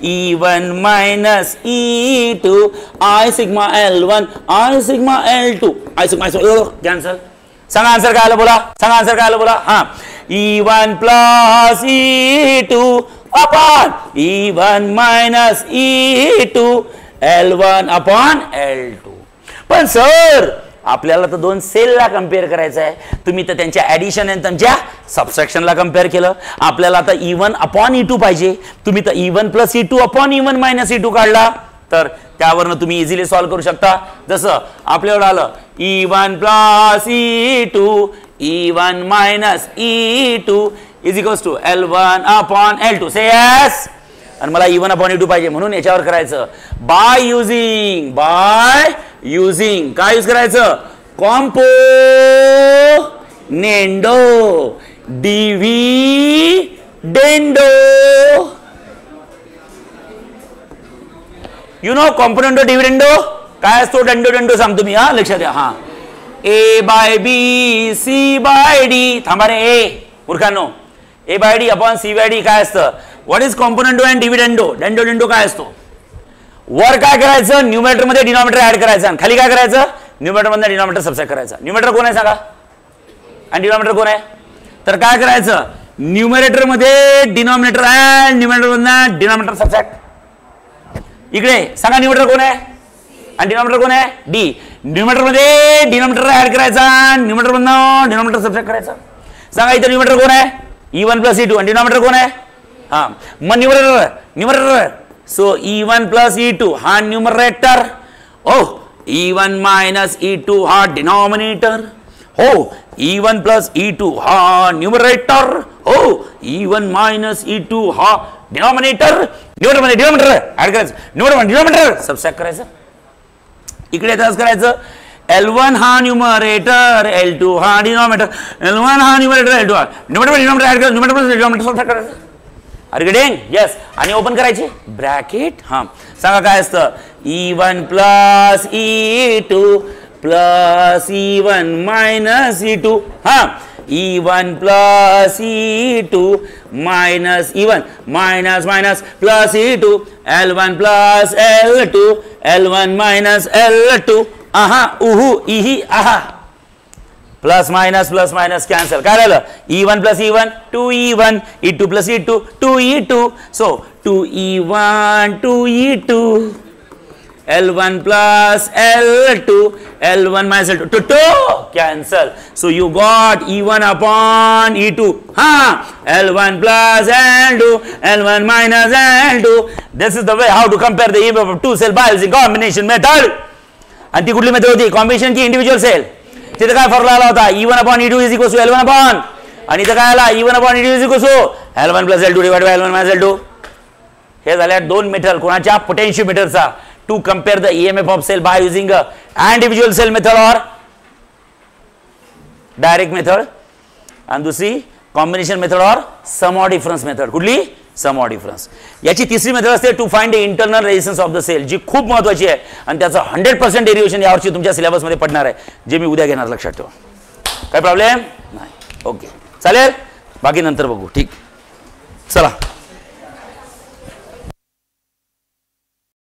E1 minus E2 I sigma L1 I sigma L2 I sigma cancel. सांगा आन्सर काय आलं बोला, सांगा आन्सर काय आलं बोला. हा E1 plus E2 upon E1 minus E2 L1 upon L2. पण सर आपल्याला तर 2 सेलला कम्पेअर करायचं आहे, तुम्ही तर त्यांच्या ऍडिशन आणि त्यांच्या सबट्रॅक्शनला कम्पेअर केलं. आपल्याला आता E1 अपॉन E2 पाहिजे, तुम्ही तर E1 plus E2 upon E1 minus E2 काढला, तर त्यावरनं तुम्ही इझिली सॉल्व्ह करू शकता. जसं आपल्याला आलं E1 plus E2 E1 minus E2 is equals to L1 upon L2. Say yes. आणि मला E1 upon E2 पाहिजे म्हणून याच्यावर करायचं बाय युजिंग काय यूज करायचं कॉम्पोनेंडो डिव्हिडेंडो. यू नो कॉम्पोनेंडो डिव्हिडेंडो काय असतो? डंडो सांगतो मी हा लक्षात द्या. हा A by B C by D. थांबा रे ए मूर्खांनो A by D upon C by D काय असतं? What is componendo and dividendo? डंडो काय असतो? वर काय करायचं न्यूमरेटर मध्ये डिनॉमिनेटर ऍड करायचं आणि खाली काय करायचं न्यूमरेटर मध्ये डिनॉमिनेटर सबट्रॅक्ट करायचं. न्यूमरेटर कोण आहे सांगा आणि डिनॉमिनेटर कोण आहे? तर काय करायचं न्यूमरेटर मध्ये डिनॉमिनेटर ऍड न्यूमरेटर मधनं डिनॉमिनेटर सबट्रॅक्ट. इकडे सांगा न्यूमरेटर कोण आहे आणि डिनॉमिनेटर कोण आहे? डी. न्यूमरेटर मध्ये डिनॉमिनेटर ऍड करायचा न्यूमरेटर मधनं डिनॉमिनेटर सबट्रॅक्ट करायचा. सांगा इथे न्यूमरेटर कोण आहे? E1 plus E2 आणि डिनॉमिनेटर कोण आहे? हा मग numerator so E1 plus E2 हा न्यूमरेटर. E1 minus E2 हा डिनॉमिनेटर. E1 plus E2 हा न्यूमरेटर. E1 minus E2 हा डिनॉमिनेटर. न्यूमरेटर मध्ये डिनॉमिनेटर ऍड करायचं न्यूमरेटर डिनॉमिनेटर सबट्रॅक्ट करायचं. इकडे तसंच करायचं L1 हा न्यूमरेटर L2 हा डिनॉमिनेटर L1 हा न्यूमरेटर L2 हा न्यूमरेटर डिनॉमिनेटर ऍड करायचं न्यूमरेटर डिनॉमिनेटर सबट्रॅक्ट करायचं. Are getting? यस. आणि ओपन करायचे ब्रॅकेट. हा सांगा काय असतं E1 plus E2 plus E1 minus E2. हा E1 plus E2 minus E1 minus plus E2 L1 plus L2 L1 minus L2. aha uhu ihi aha plus minus cancel. काय झालं E1 plus E1 2E1 E2 plus E2 2E2. so 2E1 2E2 L1 plus L2 L1 minus L2 2 cancel. so you got E1 upon E2. L1 plus L2 L1 minus L2. this is the way how to compare the EMF of two cell by using combination method. आणि ती कुठली method होती? Combination की individual sale. तिथे काय formula आला होता E1 upon E2 is equals to L1 upon आणि इथे काय आला E1 upon E2 is equals to L1 plus L2 divided by L1 minus L2. हे झाल्या दोन मेथड कोणाच्या पोटेन्शियोमीटरचा to compare the EMF of cell by using individual cell method और डायरेक्ट मेथड आणि दुसरी कॉम्बिनेशन मेथड और सम ऑर डिफरन्स मेथड. कुठली? Sum or difference. याची तिसरी मेथड असते to find the internal resistance of the cell जी खूप महत्वाची आहे आणि त्याचं 100% डेरिव्हेशन यावर्षी तुमच्या सिलेबसमध्ये पडणार आहे जे मी उद्या घेणार लक्षात ठेवा. काय प्रॉब्लेम नाही? ओके चालेल बाकी नंतर बघू. ठीक चला.